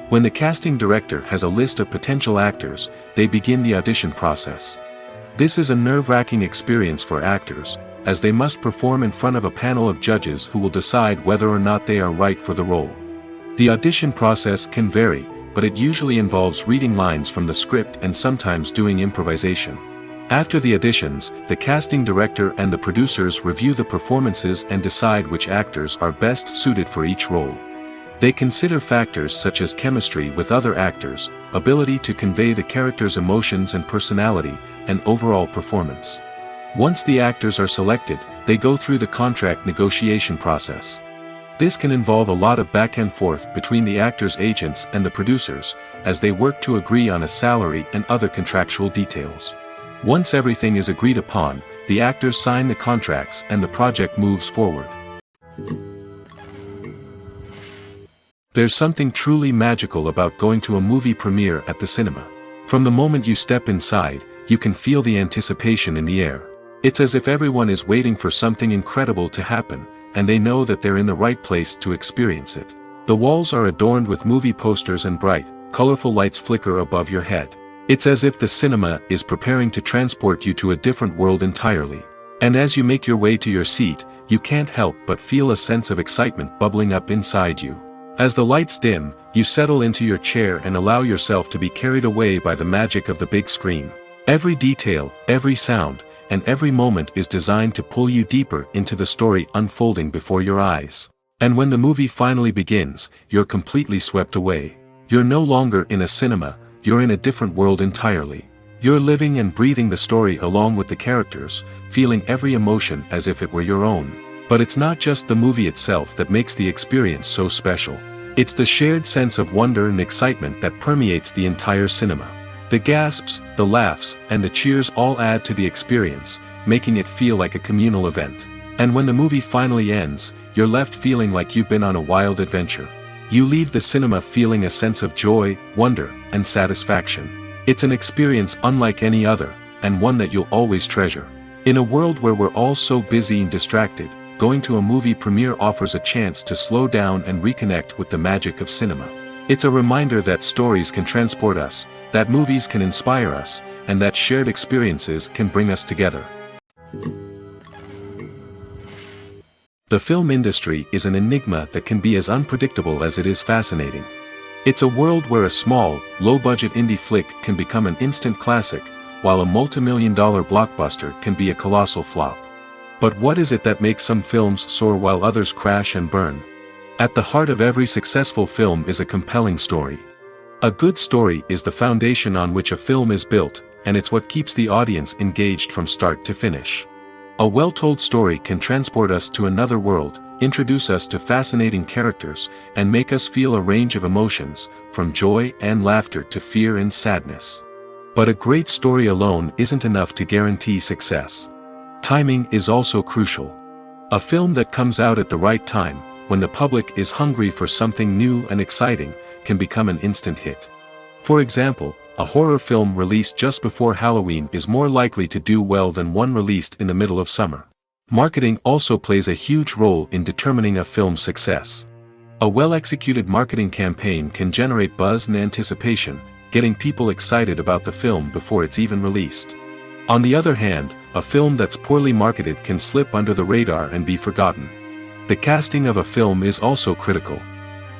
Speaker 2: When the casting director has a list of potential actors, they begin the audition process. This is a nerve-wracking experience for actors, as they must perform in front of a panel of judges who will decide whether or not they are right for the role. The audition process can vary, but it usually involves reading lines from the script and sometimes doing improvisation. After the auditions, the casting director and the producers review the performances and decide which actors are best suited for each role. They consider factors such as chemistry with other actors, ability to convey the character's emotions and personality, and overall performance. Once the actors are selected, they go through the contract negotiation process. This can involve a lot of back and forth between the actors' agents and the producers, as they work to agree on a salary and other contractual details. Once everything is agreed upon, the actors sign the contracts and the project moves forward. There's something truly magical about going to a movie premiere at the cinema. From the moment you step inside, you can feel the anticipation in the air. It's as if everyone is waiting for something incredible to happen, and they know that they're in the right place to experience it. The walls are adorned with movie posters and bright, colorful lights flicker above your head. It's as if the cinema is preparing to transport you to a different world entirely. And as you make your way to your seat, you can't help but feel a sense of excitement bubbling up inside you. As the lights dim, you settle into your chair and allow yourself to be carried away by the magic of the big screen. Every detail, every sound, and every moment is designed to pull you deeper into the story unfolding before your eyes. And when the movie finally begins, you're completely swept away. You're no longer in a cinema, you're in a different world entirely. You're living and breathing the story along with the characters, feeling every emotion as if it were your own. But it's not just the movie itself that makes the experience so special. It's the shared sense of wonder and excitement that permeates the entire cinema. The gasps, the laughs, and the cheers all add to the experience, making it feel like a communal event. And when the movie finally ends, you're left feeling like you've been on a wild adventure. You leave the cinema feeling a sense of joy, wonder, and satisfaction. It's an experience unlike any other, and one that you'll always treasure. In a world where we're all so busy and distracted, going to a movie premiere offers a chance to slow down and reconnect with the magic of cinema. It's a reminder that stories can transport us, that movies can inspire us, and that shared experiences can bring us together. The film industry is an enigma that can be as unpredictable as it is fascinating. It's a world where a small, low-budget indie flick can become an instant classic, while a multi-million-dollar blockbuster can be a colossal flop. But what is it that makes some films soar while others crash and burn? At the heart of every successful film is a compelling story. A good story is the foundation on which a film is built, and it's what keeps the audience engaged from start to finish. A well-told story can transport us to another world, introduce us to fascinating characters, and make us feel a range of emotions, from joy and laughter to fear and sadness. But a great story alone isn't enough to guarantee success. Timing is also crucial. A film that comes out at the right time, when the public is hungry for something new and exciting, can become an instant hit. For example, a horror film released just before Halloween is more likely to do well than one released in the middle of summer. Marketing also plays a huge role in determining a film's success. A well-executed marketing campaign can generate buzz and anticipation, getting people excited about the film before it's even released. On the other hand, a film that's poorly marketed can slip under the radar and be forgotten. The casting of a film is also critical.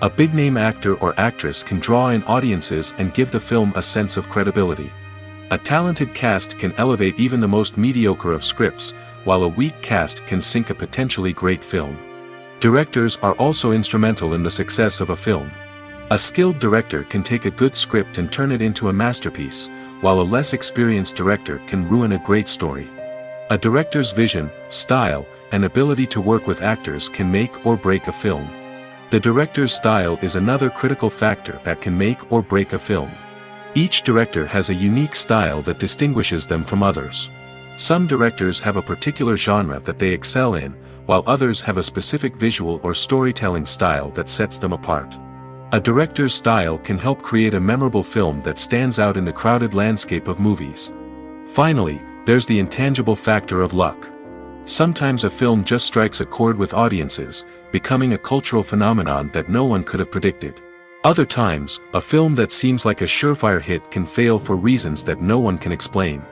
Speaker 2: A big-name actor or actress can draw in audiences and give the film a sense of credibility. A talented cast can elevate even the most mediocre of scripts, while a weak cast can sink a potentially great film. Directors are also instrumental in the success of a film. A skilled director can take a good script and turn it into a masterpiece, while a less experienced director can ruin a great story. A director's vision, style, and ability to work with actors can make or break a film. The director's style is another critical factor that can make or break a film. Each director has a unique style that distinguishes them from others. Some directors have a particular genre that they excel in, while others have a specific visual or storytelling style that sets them apart. A director's style can help create a memorable film that stands out in the crowded landscape of movies. Finally, there's the intangible factor of luck. Sometimes a film just strikes a chord with audiences, becoming a cultural phenomenon that no one could have predicted. Other times, a film that seems like a surefire hit can fail for reasons that no one can explain.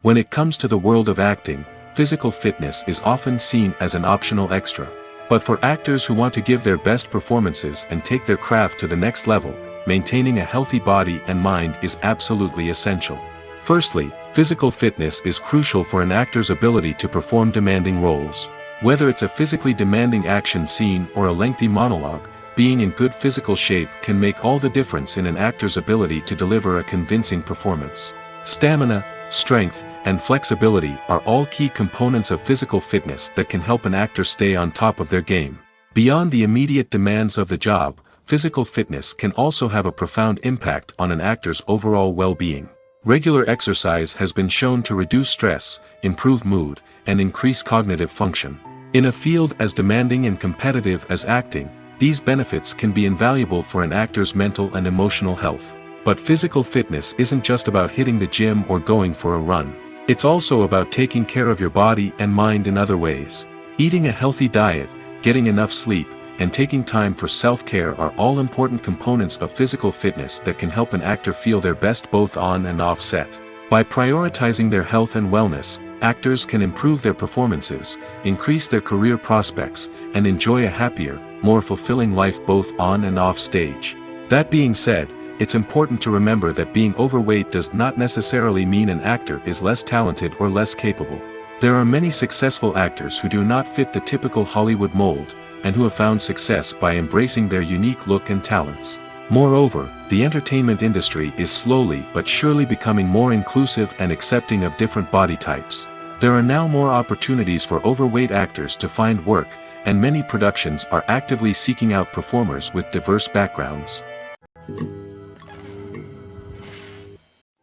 Speaker 2: When it comes to the world of acting, physical fitness is often seen as an optional extra. But for actors who want to give their best performances and take their craft to the next level, maintaining a healthy body and mind is absolutely essential. Firstly, physical fitness is crucial for an actor's ability to perform demanding roles. Whether it's a physically demanding action scene or a lengthy monologue, being in good physical shape can make all the difference in an actor's ability to deliver a convincing performance. Stamina, strength, and flexibility are all key components of physical fitness that can help an actor stay on top of their game. Beyond the immediate demands of the job, physical fitness can also have a profound impact on an actor's overall well-being. Regular exercise has been shown to reduce stress, improve mood, and increase cognitive function. In a field as demanding and competitive as acting, these benefits can be invaluable for an actor's mental and emotional health. But physical fitness isn't just about hitting the gym or going for a run. It's also about taking care of your body and mind in other ways. Eating a healthy diet, getting enough sleep, and taking time for self-care are all important components of physical fitness that can help an actor feel their best both on and off set. By prioritizing their health and wellness, actors can improve their performances, increase their career prospects, and enjoy a happier, more fulfilling life both on and off stage. That being said, it's important to remember that being overweight does not necessarily mean an actor is less talented or less capable. There are many successful actors who do not fit the typical Hollywood mold, and who have found success by embracing their unique look and talents. Moreover, the entertainment industry is slowly but surely becoming more inclusive and accepting of different body types. There are now more opportunities for overweight actors to find work, and many productions are actively seeking out performers with diverse backgrounds.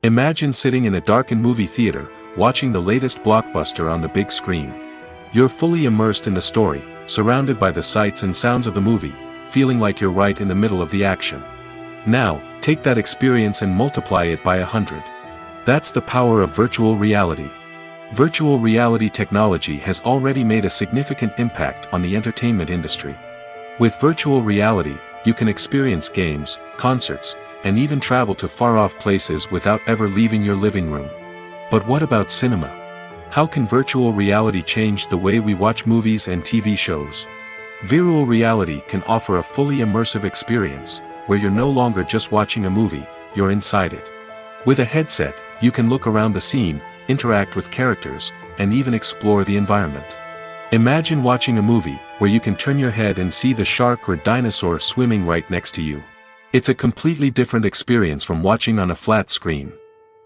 Speaker 2: Imagine sitting in a darkened movie theater, watching the latest blockbuster on the big screen. You're fully immersed in the story, surrounded by the sights and sounds of the movie, feeling like you're right in the middle of the action. Now, take that experience and multiply it by 100. That's the power of virtual reality. Virtual reality technology has already made a significant impact on the entertainment industry. With virtual reality, you can experience games, concerts, and even travel to far-off places without ever leaving your living room. But what about cinema? How can virtual reality change the way we watch movies and TV shows? Virtual reality can offer a fully immersive experience, where you're no longer just watching a movie, you're inside it. With a headset, you can look around the scene, interact with characters, and even explore the environment. Imagine watching a movie, where you can turn your head and see the shark or dinosaur swimming right next to you. It's a completely different experience from watching on a flat screen.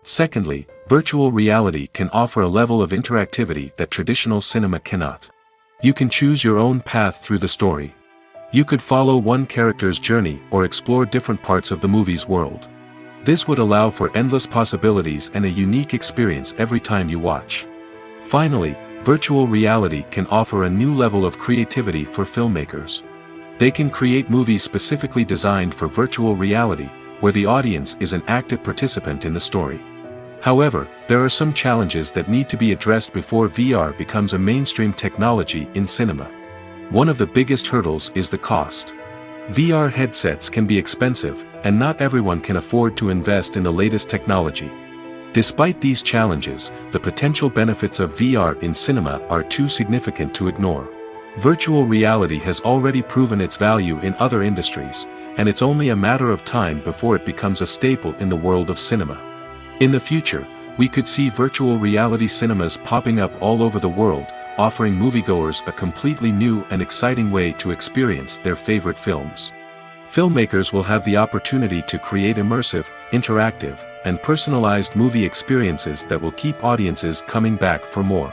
Speaker 2: Secondly, virtual reality can offer a level of interactivity that traditional cinema cannot. You can choose your own path through the story. You could follow one character's journey or explore different parts of the movie's world. This would allow for endless possibilities and a unique experience every time you watch. Finally, virtual reality can offer a new level of creativity for filmmakers. They can create movies specifically designed for virtual reality, where the audience is an active participant in the story. However, there are some challenges that need to be addressed before VR becomes a mainstream technology in cinema. One of the biggest hurdles is the cost. VR headsets can be expensive, and not everyone can afford to invest in the latest technology. Despite these challenges, the potential benefits of VR in cinema are too significant to ignore. Virtual reality has already proven its value in other industries, and it's only a matter of time before it becomes a staple in the world of cinema. In the future, we could see virtual reality cinemas popping up all over the world, offering moviegoers a completely new and exciting way to experience their favorite films. Filmmakers will have the opportunity to create immersive, interactive, and personalized movie experiences that will keep audiences coming back for more.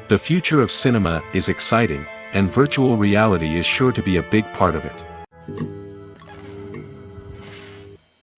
Speaker 2: The future of cinema is exciting, and virtual reality is sure to be a big part of it.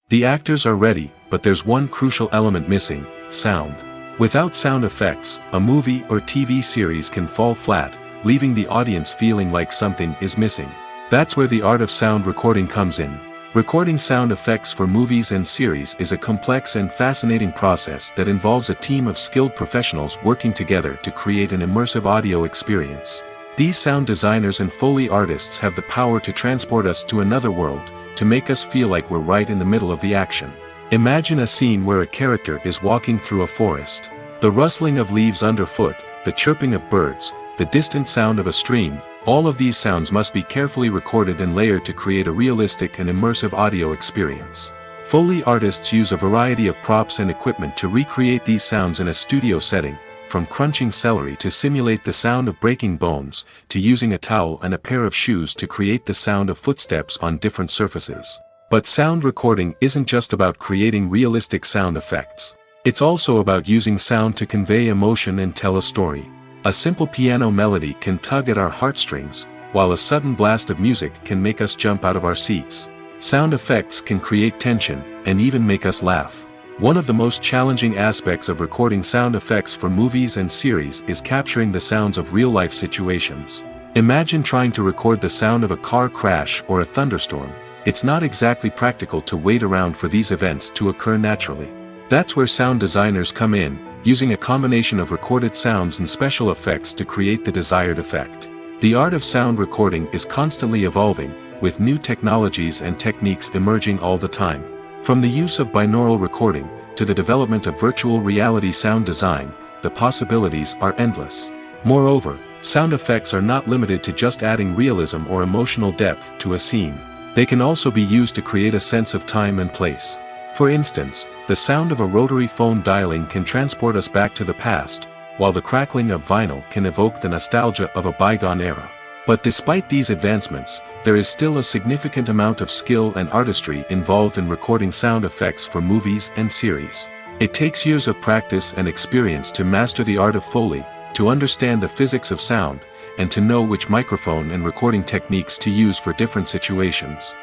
Speaker 2: The actors are ready, but there's one crucial element missing: sound. Without sound effects, a movie or TV series can fall flat, leaving the audience feeling like something is missing. That's where the art of sound recording comes in. Recording sound effects for movies and series is a complex and fascinating process that involves a team of skilled professionals working together to create an immersive audio experience. These sound designers and Foley artists have the power to transport us to another world, to make us feel like we're right in the middle of the action. Imagine a scene where a character is walking through a forest. The rustling of leaves underfoot, the chirping of birds, the distant sound of a stream, all of these sounds must be carefully recorded and layered to create a realistic and immersive audio experience. Foley artists use a variety of props and equipment to recreate these sounds in a studio setting, from crunching celery to simulate the sound of breaking bones, to using a towel and a pair of shoes to create the sound of footsteps on different surfaces. But sound recording isn't just about creating realistic sound effects. It's also about using sound to convey emotion and tell a story. A simple piano melody can tug at our heartstrings, while a sudden blast of music can make us jump out of our seats. Sound effects can create tension, and even make us laugh. One of the most challenging aspects of recording sound effects for movies and series is capturing the sounds of real-life situations. Imagine trying to record the sound of a car crash or a thunderstorm. It's not exactly practical to wait around for these events to occur naturally. That's where sound designers come in, using a combination of recorded sounds and special effects to create the desired effect. The art of sound recording is constantly evolving, with new technologies and techniques emerging all the time. From the use of binaural recording, to the development of virtual reality sound design, the possibilities are endless. Moreover, sound effects are not limited to just adding realism or emotional depth to a scene. They can also be used to create a sense of time and place. For instance, the sound of a rotary phone dialing can transport us back to the past, while the crackling of vinyl can evoke the nostalgia of a bygone era. But despite these advancements, there is still a significant amount of skill and artistry involved in recording sound effects for movies and series. It takes years of practice and experience to master the art of Foley, to understand the physics of sound, and to know which microphone and recording techniques to use for different situations.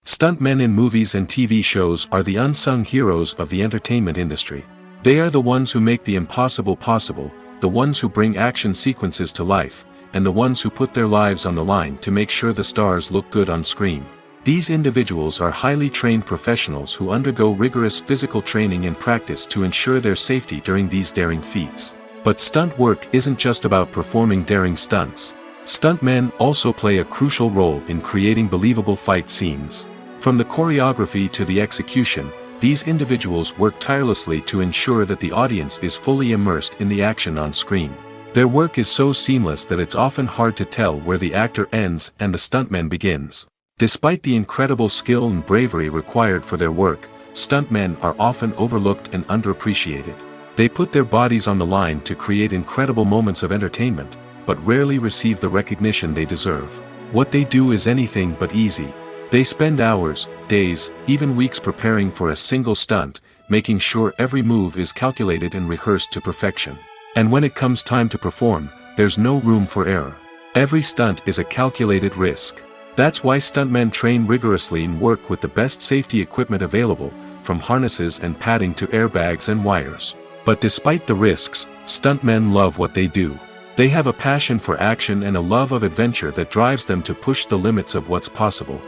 Speaker 2: Stuntmen in movies and TV shows are the unsung heroes of the entertainment industry. They are the ones who make the impossible possible, the ones who bring action sequences to life, and the ones who put their lives on the line to make sure the stars look good on screen. These individuals are highly trained professionals who undergo rigorous physical training and practice to ensure their safety during these daring feats. But stunt work isn't just about performing daring stunts. Stuntmen also play a crucial role in creating believable fight scenes. From the choreography to the execution, these individuals work tirelessly to ensure that the audience is fully immersed in the action on screen. Their work is so seamless that it's often hard to tell where the actor ends and the stuntman begins. Despite the incredible skill and bravery required for their work, stuntmen are often overlooked and underappreciated. They put their bodies on the line to create incredible moments of entertainment, but rarely receive the recognition they deserve. What they do is anything but easy. They spend hours, days, even weeks preparing for a single stunt, making sure every move is calculated and rehearsed to perfection. And when it comes time to perform, there's no room for error. Every stunt is a calculated risk. That's why stuntmen train rigorously and work with the best safety equipment available, from harnesses and padding to airbags and wires. But despite the risks, stuntmen love what they do. They have a passion for action and a love of adventure that drives them to push the limits of what's possible.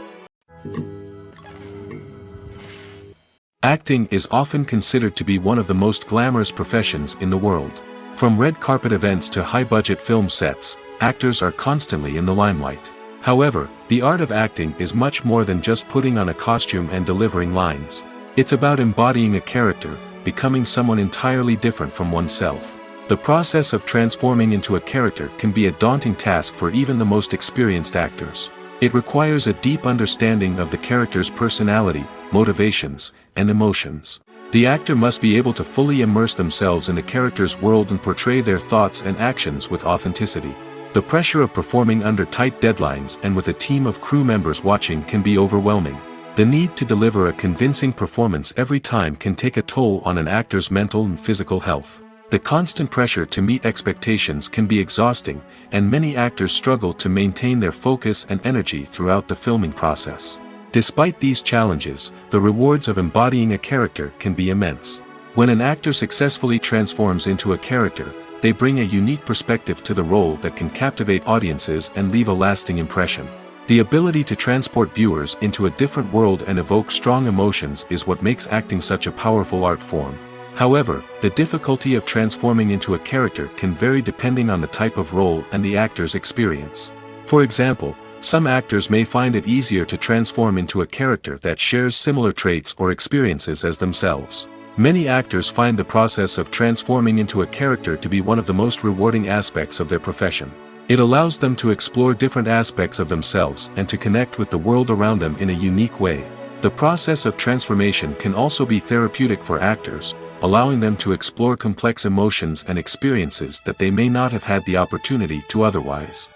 Speaker 2: Acting is often considered to be one of the most glamorous professions in the world. From red carpet events to high-budget film sets, actors are constantly in the limelight. However, the art of acting is much more than just putting on a costume and delivering lines. It's about embodying a character, becoming someone entirely different from oneself. The process of transforming into a character can be a daunting task for even the most experienced actors. It requires a deep understanding of the character's personality, motivations, and emotions. The actor must be able to fully immerse themselves in the character's world and portray their thoughts and actions with authenticity. The pressure of performing under tight deadlines and with a team of crew members watching can be overwhelming. The need to deliver a convincing performance every time can take a toll on an actor's mental and physical health. The constant pressure to meet expectations can be exhausting, and many actors struggle to maintain their focus and energy throughout the filming process. Despite these challenges, the rewards of embodying a character can be immense. When an actor successfully transforms into a character, they bring a unique perspective to the role that can captivate audiences and leave a lasting impression. The ability to transport viewers into a different world and evoke strong emotions is what makes acting such a powerful art form. However, the difficulty of transforming into a character can vary depending on the type of role and the actor's experience. For example, some actors may find it easier to transform into a character that shares similar traits or experiences as themselves. Many actors find the process of transforming into a character to be one of the most rewarding aspects of their profession. It allows them to explore different aspects of themselves and to connect with the world around them in a unique way. The process of transformation can also be therapeutic for actors, allowing them to explore complex emotions and experiences that they may not have had the opportunity to otherwise.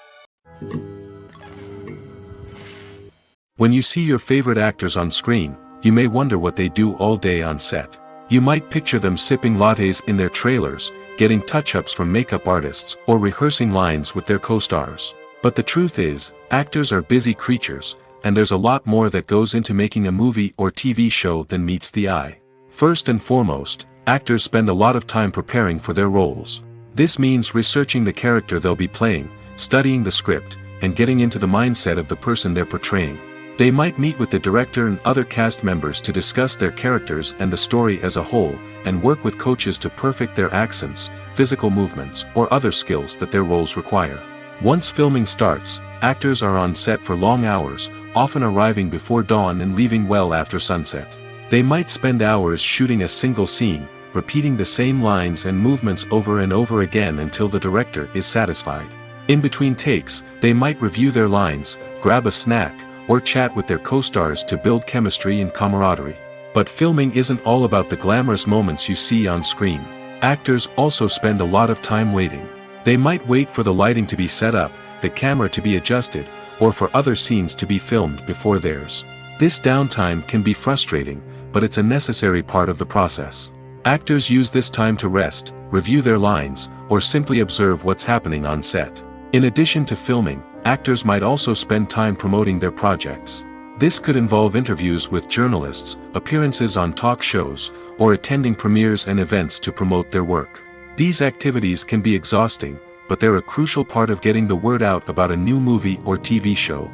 Speaker 2: When you see your favorite actors on screen, you may wonder what they do all day on set. You might picture them sipping lattes in their trailers, getting touch-ups from makeup artists, or rehearsing lines with their co-stars. But the truth is, actors are busy creatures, and there's a lot more that goes into making a movie or TV show than meets the eye. First and foremost, actors spend a lot of time preparing for their roles. This means researching the character they'll be playing, studying the script, and getting into the mindset of the person they're portraying. They might meet with the director and other cast members to discuss their characters and the story as a whole, and work with coaches to perfect their accents, physical movements, or other skills that their roles require. Once filming starts, actors are on set for long hours, often arriving before dawn and leaving well after sunset. They might spend hours shooting a single scene, repeating the same lines and movements over and over again until the director is satisfied. In between takes, they might review their lines, grab a snack, or chat with their co-stars to build chemistry and camaraderie. But filming isn't all about the glamorous moments you see on screen. Actors also spend a lot of time waiting. They might wait for the lighting to be set up, the camera to be adjusted, or for other scenes to be filmed before theirs. This downtime can be frustrating, but it's a necessary part of the process. Actors use this time to rest, review their lines, or simply observe what's happening on set. In addition to filming, actors might also spend time promoting their projects. This could involve interviews with journalists, appearances on talk shows, or attending premieres and events to promote their work. These activities can be exhausting, but they're a crucial part of getting the word out about a new movie or TV show.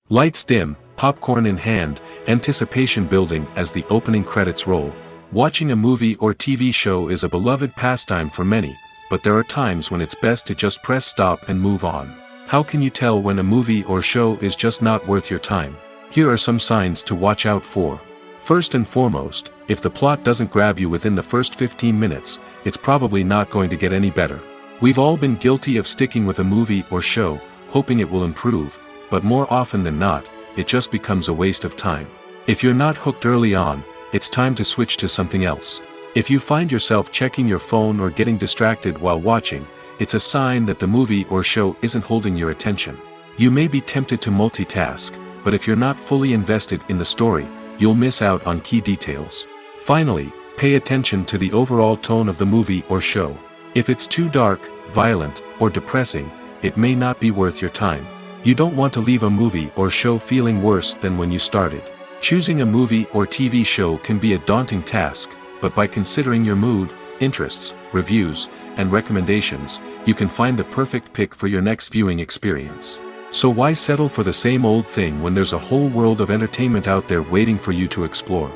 Speaker 2: Lights dim, popcorn in hand, anticipation building as the opening credits roll. Watching a movie or TV show is a beloved pastime for many, but there are times when it's best to just press stop and move on. How can you tell when a movie or show is just not worth your time? Here are some signs to watch out for. First and foremost, if the plot doesn't grab you within the first 15 minutes, it's probably not going to get any better. We've all been guilty of sticking with a movie or show, hoping it will improve, but more often than not, it just becomes a waste of time. If you're not hooked early on, it's time to switch to something else. If you find yourself checking your phone or getting distracted while watching, it's a sign that the movie or show isn't holding your attention. You may be tempted to multitask, but if you're not fully invested in the story, you'll miss out on key details. Finally, pay attention to the overall tone of the movie or show. If it's too dark, violent, or depressing, it may not be worth your time. You don't want to leave a movie or show feeling worse than when you started. Choosing a movie or TV show can be a daunting task, but by considering your mood, interests, reviews, and recommendations, you can find the perfect pick for your next viewing experience. So why settle for the same old thing when there's a whole world of entertainment out there waiting for you to explore?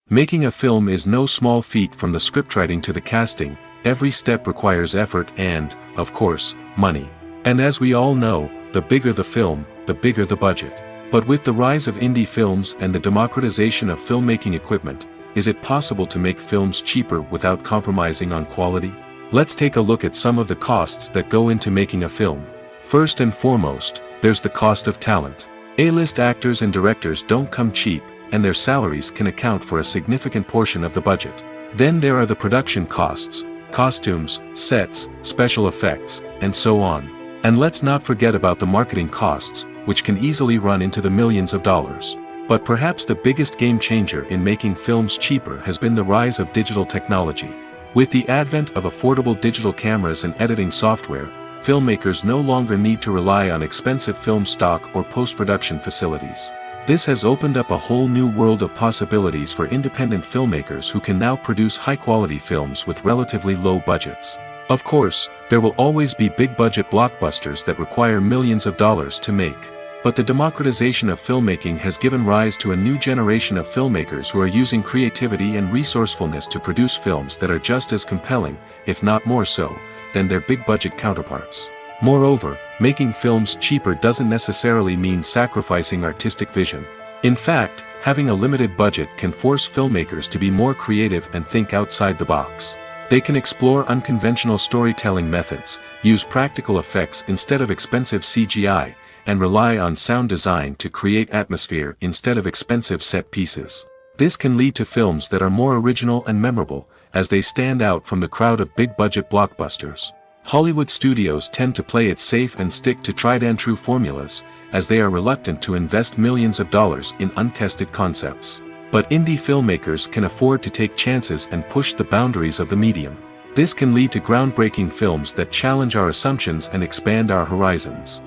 Speaker 2: Making a film is no small feat. From the scriptwriting to the casting, every step requires effort and, of course, money. And as we all know, the bigger the film, the bigger the budget. But with the rise of indie films and the democratization of filmmaking equipment, is it possible to make films cheaper without compromising on quality? Let's take a look at some of the costs that go into making a film. First and foremost, there's the cost of talent. A-list actors and directors don't come cheap, and their salaries can account for a significant portion of the budget. Then there are the production costs, costumes, sets, special effects, and so on. And let's not forget about the marketing costs, which can easily run into the millions of dollars. But perhaps the biggest game changer in making films cheaper has been the rise of digital technology. With the advent of affordable digital cameras and editing software, filmmakers no longer need to rely on expensive film stock or post-production facilities. This has opened up a whole new world of possibilities for independent filmmakers who can now produce high-quality films with relatively low budgets. Of course, there will always be big-budget blockbusters that require millions of dollars to make. But the democratization of filmmaking has given rise to a new generation of filmmakers who are using creativity and resourcefulness to produce films that are just as compelling, if not more so, than their big-budget counterparts. Moreover, making films cheaper doesn't necessarily mean sacrificing artistic vision. In fact, having a limited budget can force filmmakers to be more creative and think outside the box. They can explore unconventional storytelling methods, use practical effects instead of expensive CGI, and rely on sound design to create atmosphere instead of expensive set pieces. This can lead to films that are more original and memorable, as they stand out from the crowd of big-budget blockbusters. Hollywood studios tend to play it safe and stick to tried-and-true formulas, as they are reluctant to invest millions of dollars in untested concepts. But indie filmmakers can afford to take chances and push the boundaries of the medium. This can lead to groundbreaking films that challenge our assumptions and expand our horizons.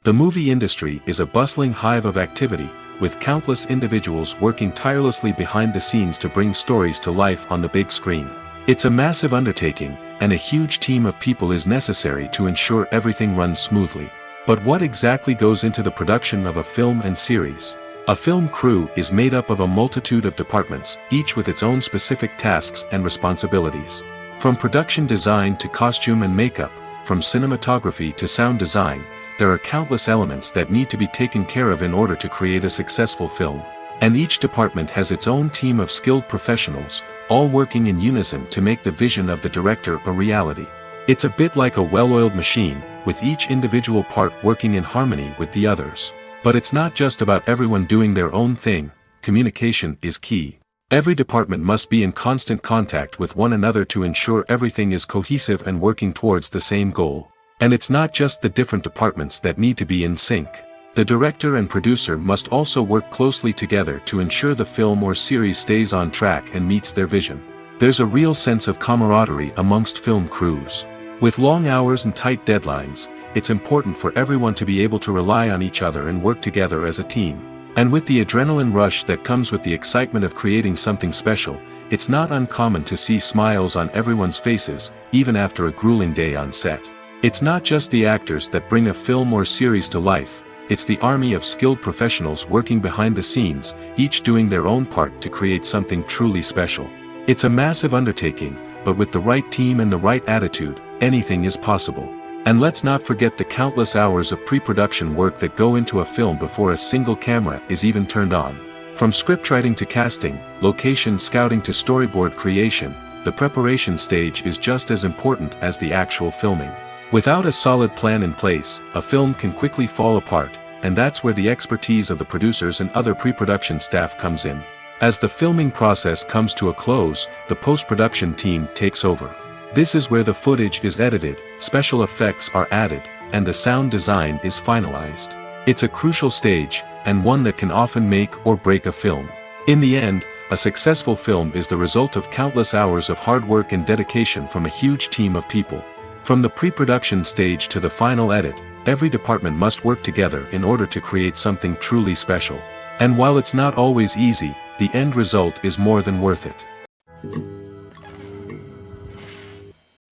Speaker 2: The movie industry is a bustling hive of activity, with countless individuals working tirelessly behind the scenes to bring stories to life on the big screen. It's a massive undertaking, and a huge team of people is necessary to ensure everything runs smoothly. But what exactly goes into the production of a film and series? A film crew is made up of a multitude of departments, each with its own specific tasks and responsibilities. From production design to costume and makeup, from cinematography to sound design, there are countless elements that need to be taken care of in order to create a successful film. And each department has its own team of skilled professionals, all working in unison to make the vision of the director a reality. It's a bit like a well-oiled machine, with each individual part working in harmony with the others. But it's not just about everyone doing their own thing. Communication is key. Every department must be in constant contact with one another to ensure everything is cohesive and working towards the same goal. And it's not just the different departments that need to be in sync. The director and producer must also work closely together to ensure the film or series stays on track and meets their vision. There's a real sense of camaraderie amongst film crews. With long hours and tight deadlines, it's important for everyone to be able to rely on each other and work together as a team. And with the adrenaline rush that comes with the excitement of creating something special, it's not uncommon to see smiles on everyone's faces, even after a grueling day on set. It's not just the actors that bring a film or series to life. it's the army of skilled professionals working behind the scenes, each doing their own part to create something truly special. It's a massive undertaking, but with the right team and the right attitude, anything is possible. And let's not forget the countless hours of pre-production work that go into a film before a single camera is even turned on. From scriptwriting to casting, location scouting to storyboard creation, the preparation stage is just as important as the actual filming. Without a solid plan in place, a film can quickly fall apart, and that's where the expertise of the producers and other pre-production staff comes in. As the filming process comes to a close, the post-production team takes over. This is where the footage is edited, special effects are added, and the sound design is finalized. It's a crucial stage, and one that can often make or break a film. In the end, a successful film is the result of countless hours of hard work and dedication from a huge team of people. From the pre-production stage to the final edit, every department must work together in order to create something truly special. And while it's not always easy, the end result is more than worth it.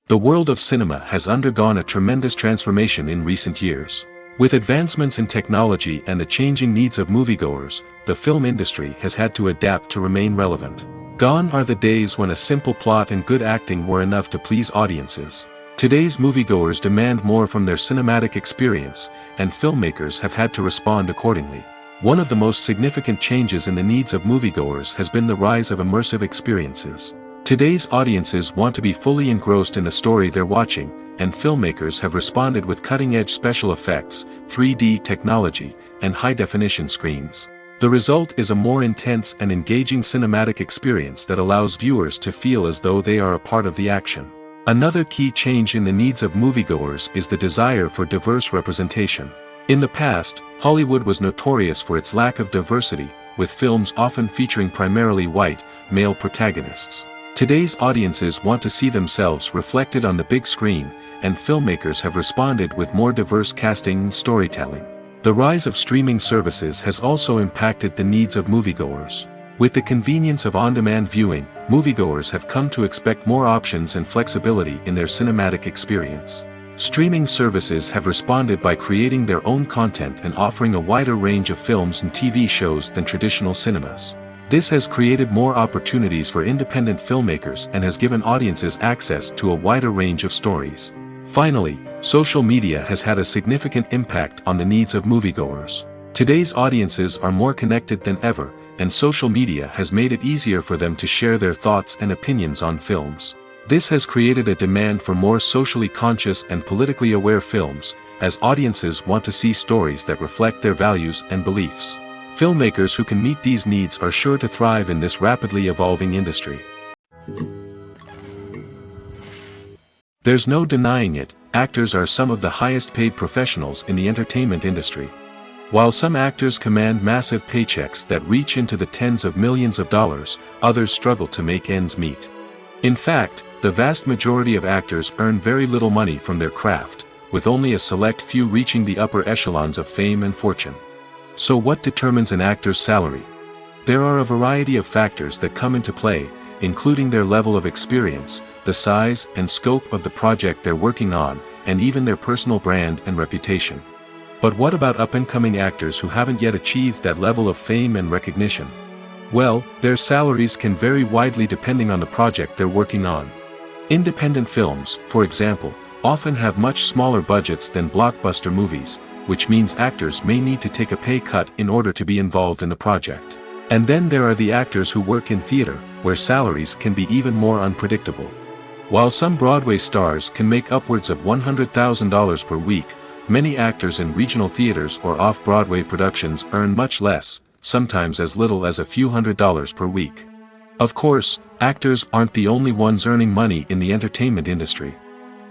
Speaker 2: The world of cinema has undergone a tremendous transformation in recent years. With advancements in technology and the changing needs of moviegoers, the film industry has had to adapt to remain relevant. Gone are the days when a simple plot and good acting were enough to please audiences. Today's moviegoers demand more from their cinematic experience, and filmmakers have had to respond accordingly. One of the most significant changes in the needs of moviegoers has been the rise of immersive experiences. Today's audiences want to be fully engrossed in the story they're watching, and filmmakers have responded with cutting-edge special effects, 3D technology, and high-definition screens. The result is a more intense and engaging cinematic experience that allows viewers to feel as though they are a part of the action. Another key change in the needs of moviegoers is the desire for diverse representation. In the past, Hollywood was notorious for its lack of diversity, with films often featuring primarily white, male protagonists. Today's audiences want to see themselves reflected on the big screen, and filmmakers have responded with more diverse casting and storytelling. The rise of streaming services has also impacted the needs of moviegoers. With the convenience of on-demand viewing, moviegoers have come to expect more options and flexibility in their cinematic experience. Streaming services have responded by creating their own content and offering a wider range of films and TV shows than traditional cinemas. This has created more opportunities for independent filmmakers and has given audiences access to a wider range of stories. Finally, social media has had a significant impact on the needs of moviegoers. Today's audiences are more connected than ever, and social media has made it easier for them to share their thoughts and opinions on films. This has created a demand for more socially conscious and politically aware films, as audiences want to see stories that reflect their values and beliefs. Filmmakers who can meet these needs are sure to thrive in this rapidly evolving industry. There's no denying it, actors are some of the highest paid professionals in the entertainment industry. While some actors command massive paychecks that reach into the tens of millions of dollars, others struggle to make ends meet. In fact, the vast majority of actors earn very little money from their craft, with only a select few reaching the upper echelons of fame and fortune. So what determines an actor's salary? There are a variety of factors that come into play, including their level of experience, the size and scope of the project they're working on, and even their personal brand and reputation. But what about up-and-coming actors who haven't yet achieved that level of fame and recognition? Well, their salaries can vary widely depending on the project they're working on. Independent films, for example, often have much smaller budgets than blockbuster movies, which means actors may need to take a pay cut in order to be involved in the project. And then there are the actors who work in theater, where salaries can be even more unpredictable. While some Broadway stars can make upwards of $100,000 per week, many actors in regional theaters or off-Broadway productions earn much less, sometimes as little as a few $100s per week. Of course, actors aren't the only ones earning money in the entertainment industry.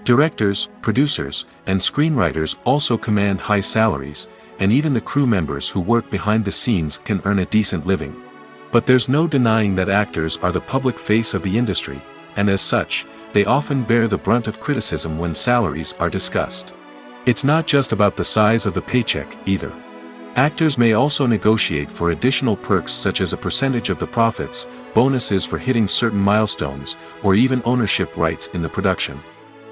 Speaker 2: Directors, producers, and screenwriters also command high salaries, and even the crew members who work behind the scenes can earn a decent living. But there's no denying that actors are the public face of the industry, and as such, they often bear the brunt of criticism when salaries are discussed. It's not just about the size of the paycheck, either. Actors may also negotiate for additional perks such as a percentage of the profits, bonuses for hitting certain milestones, or even ownership rights in the production.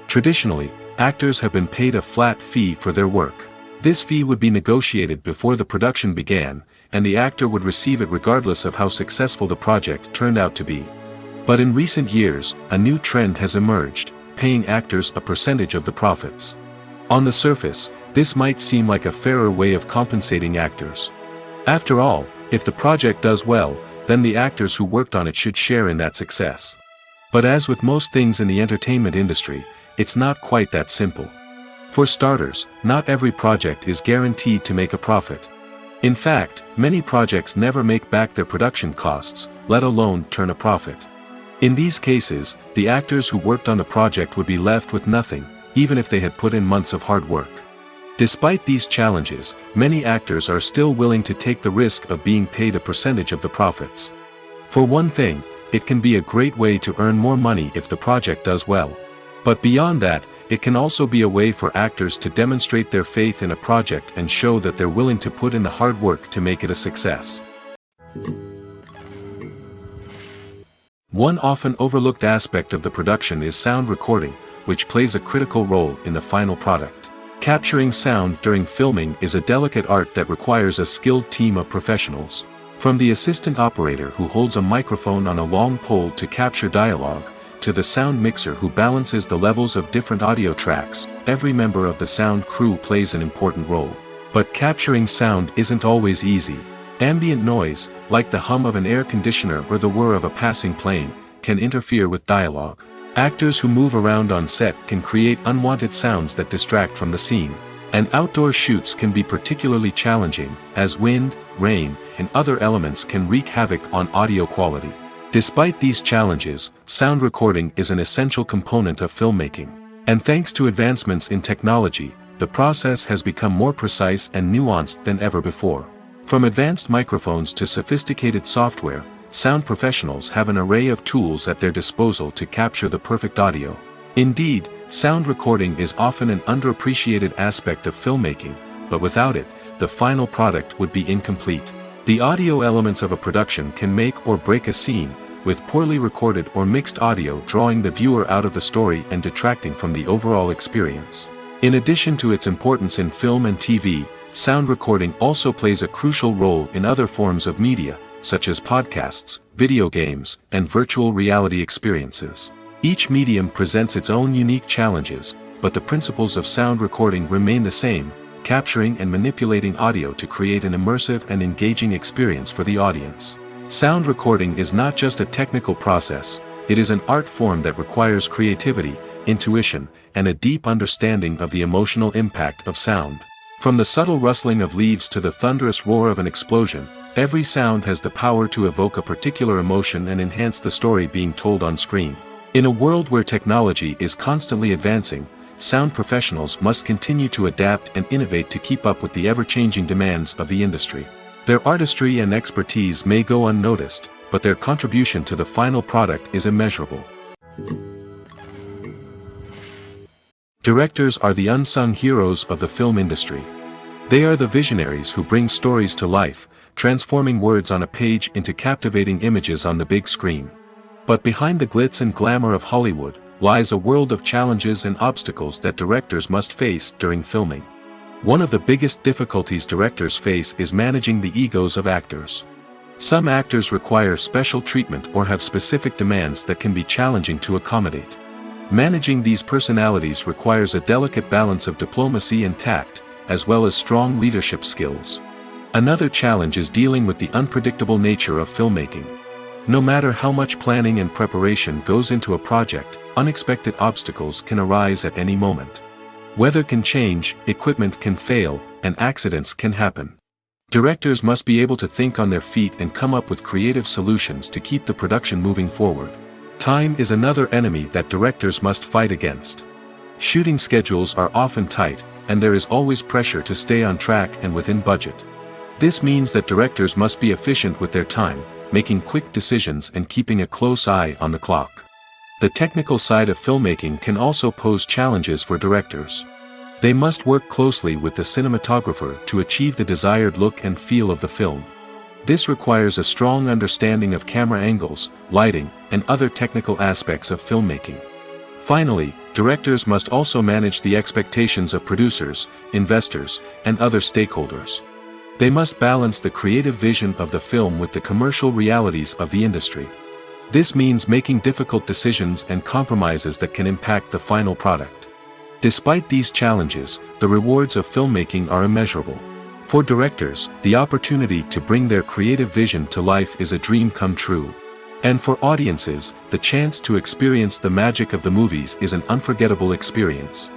Speaker 2: Traditionally, actors have been paid a flat fee for their work. This fee would be negotiated before the production began, and the actor would receive it regardless of how successful the project turned out to be. But in recent years, a new trend has emerged, paying actors a percentage of the profits. On the surface, this might seem like a fairer way of compensating actors. After all, if the project does well, then the actors who worked on it should share in that success. But as with most things in the entertainment industry, it's not quite that simple. For starters, not every project is guaranteed to make a profit. In fact, many projects never make back their production costs, let alone turn a profit. In these cases, the actors who worked on the project would be left with nothing, even if they had put in months of hard work. Despite these challenges, many actors are still willing to take the risk of being paid a percentage of the profits. For one thing, it can be a great way to earn more money if the project does well. But beyond that, it can also be a way for actors to demonstrate their faith in a project and show that they're willing to put in the hard work to make it a success. One often overlooked aspect of the production is sound recording, which plays a critical role in the final product. Capturing sound during filming is a delicate art that requires a skilled team of professionals. From the assistant operator who holds a microphone on a long pole to capture dialogue, to the sound mixer who balances the levels of different audio tracks, every member of the sound crew plays an important role. But capturing sound isn't always easy. Ambient noise, like the hum of an air conditioner or the whir of a passing plane, can interfere with dialogue. Actors who move around on set can create unwanted sounds that distract from the scene. And outdoor shoots can be particularly challenging, as wind, rain, and other elements can wreak havoc on audio quality. Despite these challenges, sound recording is an essential component of filmmaking. And thanks to advancements in technology, the process has become more precise and nuanced than ever before. From advanced microphones to sophisticated software, sound professionals have an array of tools at their disposal to capture the perfect audio. Indeed, sound recording is often an underappreciated aspect of filmmaking, but without it, the final product would be incomplete. The audio elements of a production can make or break a scene, with poorly recorded or mixed audio drawing the viewer out of the story and detracting from the overall experience. In addition to its importance in film and TV, sound recording also plays a crucial role in other forms of media, such as podcasts, video games, and virtual reality experiences. Each medium presents its own unique challenges, but the principles of sound recording remain the same: capturing and manipulating audio to create an immersive and engaging experience for the audience. Sound recording is not just a technical process, it is an art form that requires creativity, intuition, and a deep understanding of the emotional impact of sound. From the subtle rustling of leaves to the thunderous roar of an explosion, every sound has the power to evoke a particular emotion and enhance the story being told on screen. In a world where technology is constantly advancing, sound professionals must continue to adapt and innovate to keep up with the ever-changing demands of the industry. Their artistry and expertise may go unnoticed, but their contribution to the final product is immeasurable. Directors are the unsung heroes of the film industry. They are the visionaries who bring stories to life, transforming words on a page into captivating images on the big screen. But behind the glitz and glamour of Hollywood lies a world of challenges and obstacles that directors must face during filming. One of the biggest difficulties directors face is managing the egos of actors. Some actors require special treatment or have specific demands that can be challenging to accommodate. Managing these personalities requires a delicate balance of diplomacy and tact, as well as strong leadership skills. Another challenge is dealing with the unpredictable nature of filmmaking. No matter how much planning and preparation goes into a project, unexpected obstacles can arise at any moment. Weather can change, equipment can fail, and accidents can happen. Directors must be able to think on their feet and come up with creative solutions to keep the production moving forward. Time is another enemy that directors must fight against. Shooting schedules are often tight, and there is always pressure to stay on track and within budget. This means that directors must be efficient with their time, making quick decisions and keeping a close eye on the clock. The technical side of filmmaking can also pose challenges for directors. They must work closely with the cinematographer to achieve the desired look and feel of the film. This requires a strong understanding of camera angles, lighting, and other technical aspects of filmmaking. Finally, directors must also manage the expectations of producers, investors, and other stakeholders. They must balance the creative vision of the film with the commercial realities of the industry. This means making difficult decisions and compromises that can impact the final product. Despite these challenges, the rewards of filmmaking are immeasurable. For directors, the opportunity to bring their creative vision to life is a dream come true. And for audiences, the chance to experience the magic of the movies is an unforgettable experience.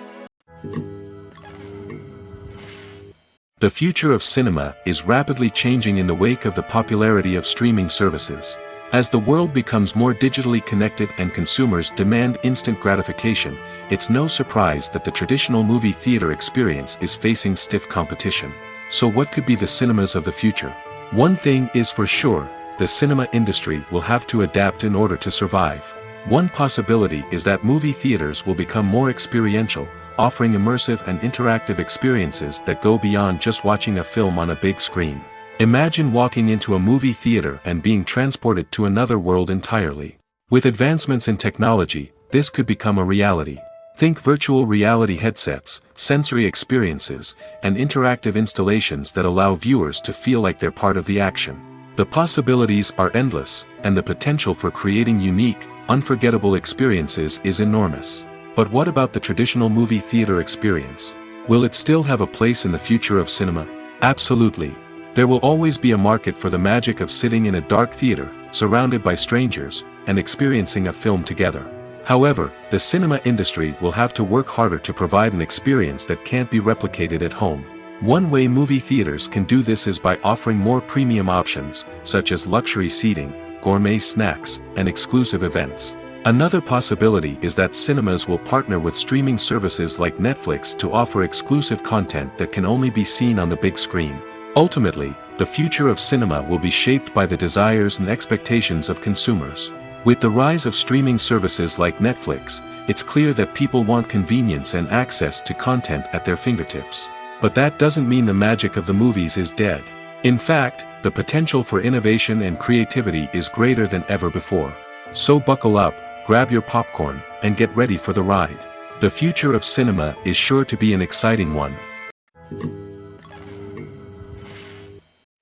Speaker 2: The future of cinema is rapidly changing in the wake of the popularity of streaming services. As the world becomes more digitally connected and consumers demand instant gratification, it's no surprise that the traditional movie theater experience is facing stiff competition. So what could be the cinemas of the future? One thing is for sure, the cinema industry will have to adapt in order to survive. One possibility is that movie theaters will become more experiential, offering immersive and interactive experiences that go beyond just watching a film on a big screen. Imagine walking into a movie theater and being transported to another world entirely. With advancements in technology, this could become a reality. Think virtual reality headsets, sensory experiences, and interactive installations that allow viewers to feel like they're part of the action. The possibilities are endless, and the potential for creating unique, unforgettable experiences is enormous. But what about the traditional movie theater experience? Will it still have a place in the future of cinema? Absolutely. There will always be a market for the magic of sitting in a dark theater, surrounded by strangers, and experiencing a film together. However, the cinema industry will have to work harder to provide an experience that can't be replicated at home. One way movie theaters can do this is by offering more premium options, such as luxury seating, gourmet snacks, and exclusive events. Another possibility is that cinemas will partner with streaming services like Netflix to offer exclusive content that can only be seen on the big screen. Ultimately, the future of cinema will be shaped by the desires and expectations of consumers. With the rise of streaming services like Netflix, it's clear that people want convenience and access to content at their fingertips. But that doesn't mean the magic of the movies is dead. In fact, the potential for innovation and creativity is greater than ever before. So buckle up, grab your popcorn, and get ready for the ride. The future of cinema is sure to be an exciting one.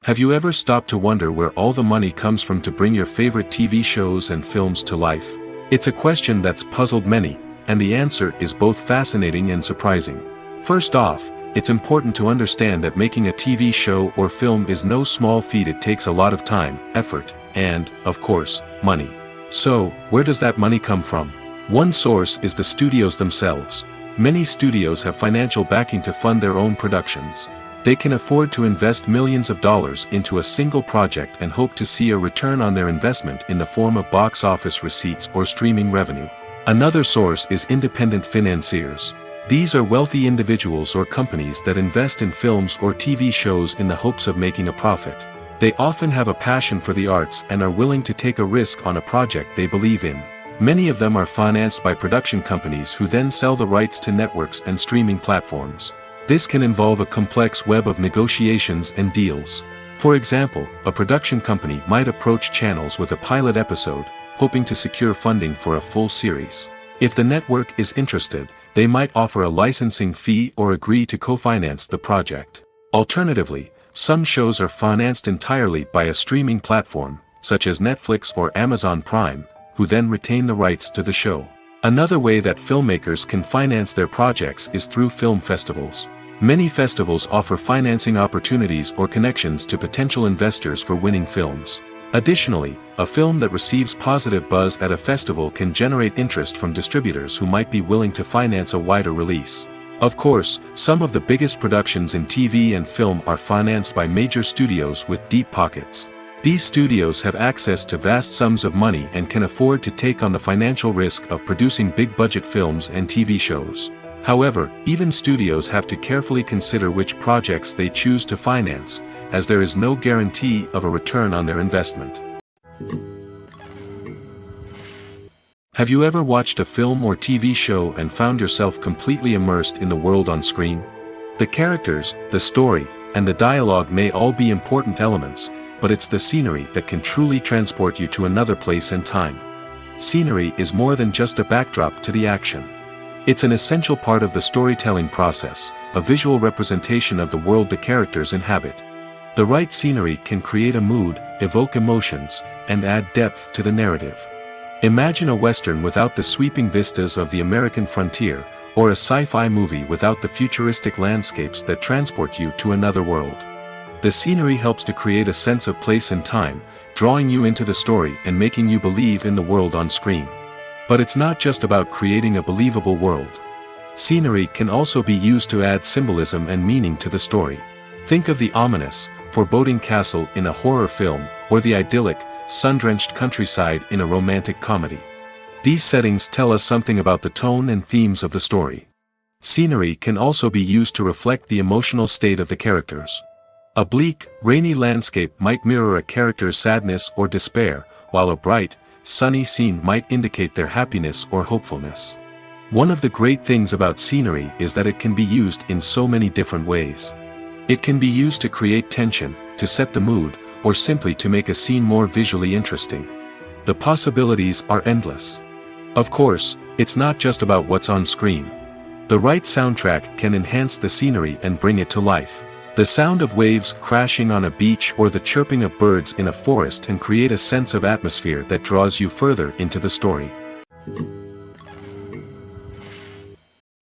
Speaker 2: Have you ever stopped to wonder where all the money comes from to bring your favorite TV shows and films to life? It's a question that's puzzled many, and the answer is both fascinating and surprising. First off, it's important to understand that making a TV show or film is no small feat. It takes a lot of time, effort, and, of course, money. So, where does that money come from? One source is the studios themselves. Many studios have financial backing to fund their own productions. They can afford to invest millions of dollars into a single project and hope to see a return on their investment in the form of box office receipts or streaming revenue. Another source is independent financiers. These are wealthy individuals or companies that invest in films or TV shows in the hopes of making a profit. They often have a passion for the arts and are willing to take a risk on a project they believe in. Many of them are financed by production companies who then sell the rights to networks and streaming platforms. This can involve a complex web of negotiations and deals. For example, a production company might approach channels with a pilot episode, hoping to secure funding for a full series. If the network is interested, they might offer a licensing fee or agree to co-finance the project. Alternatively, some shows are financed entirely by a streaming platform, such as Netflix or Amazon Prime, who then retain the rights to the show. Another way that filmmakers can finance their projects is through film festivals. Many festivals offer financing opportunities or connections to potential investors for winning films. Additionally, a film that receives positive buzz at a festival can generate interest from distributors who might be willing to finance a wider release. Of course, some of the biggest productions in TV and film are financed by major studios with deep pockets. These studios have access to vast sums of money and can afford to take on the financial risk of producing big-budget films and TV shows. However, even studios have to carefully consider which projects they choose to finance, as there is no guarantee of a return on their investment. Have you ever watched a film or TV show and found yourself completely immersed in the world on screen? The characters, the story, and the dialogue may all be important elements, but it's the scenery that can truly transport you to another place and time. Scenery is more than just a backdrop to the action. It's an essential part of the storytelling process, a visual representation of the world the characters inhabit. The right scenery can create a mood, evoke emotions, and add depth to the narrative. Imagine a Western without the sweeping vistas of the American frontier, or a sci-fi movie without the futuristic landscapes that transport you to another world. The scenery helps to create a sense of place and time, drawing you into the story and making you believe in the world on screen. But it's not just about creating a believable world. Scenery can also be used to add symbolism and meaning to the story. Think of the ominous, foreboding castle in a horror film, or the idyllic, sun-drenched countryside in a romantic comedy. These settings tell us something about the tone and themes of the story. Scenery can also be used to reflect the emotional state of the characters. A bleak, rainy landscape might mirror a character's sadness or despair, while a bright, sunny scene might indicate their happiness or hopefulness. One of the great things about scenery is that it can be used in so many different ways. It can be used to create tension, to set the mood, or simply to make a scene more visually interesting. The possibilities are endless. Of course, it's not just about what's on screen. The right soundtrack can enhance the scenery and bring it to life. The sound of waves crashing on a beach or the chirping of birds in a forest can create a sense of atmosphere that draws you further into the story.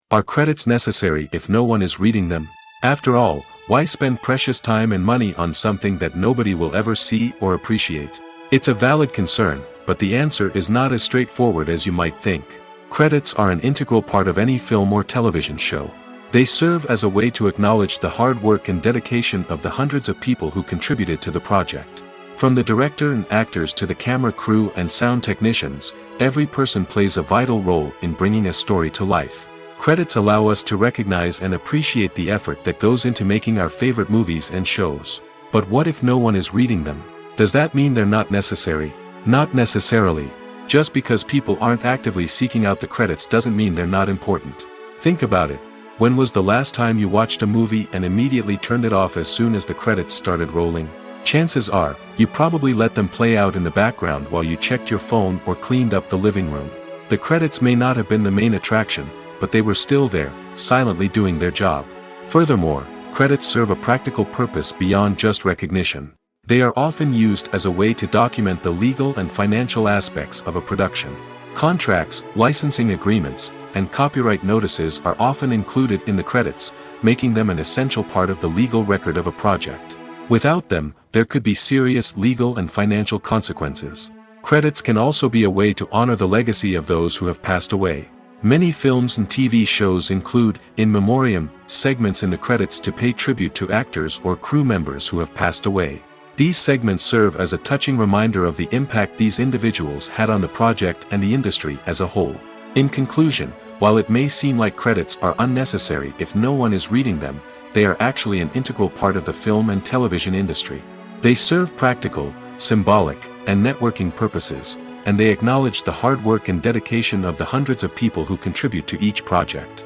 Speaker 2: Are credits necessary if no one is reading them? After all, why spend precious time and money on something that nobody will ever see or appreciate? It's a valid concern, but the answer is not as straightforward as you might think. Credits are an integral part of any film or television show. They serve as a way to acknowledge the hard work and dedication of the hundreds of people who contributed to the project. From the director and actors to the camera crew and sound technicians, every person plays a vital role in bringing a story to life. Credits allow us to recognize and appreciate the effort that goes into making our favorite movies and shows. But what if no one is reading them? Does that mean they're not necessary? Not necessarily. Just because people aren't actively seeking out the credits doesn't mean they're not important. Think about it. When was the last time you watched a movie and immediately turned it off as soon as the credits started rolling? Chances are, you probably let them play out in the background while you checked your phone or cleaned up the living room. The credits may not have been the main attraction, but they were still there, silently doing their job. Furthermore, credits serve a practical purpose beyond just recognition. They are often used as a way to document the legal and financial aspects of a production. Contracts, licensing agreements, and copyright notices are often included in the credits, making them an essential part of the legal record of a project. Without them, there could be serious legal and financial consequences. Credits can also be a way to honor the legacy of those who have passed away. Many films and TV shows include, in memoriam, segments in the credits to pay tribute to actors or crew members who have passed away. These segments serve as a touching reminder of the impact these individuals had on the project and the industry as a whole. In conclusion, while it may seem like credits are unnecessary if no one is reading them, they are actually an integral part of the film and television industry. They serve practical, symbolic, and networking purposes, and they acknowledge the hard work and dedication of the hundreds of people who contribute to each project.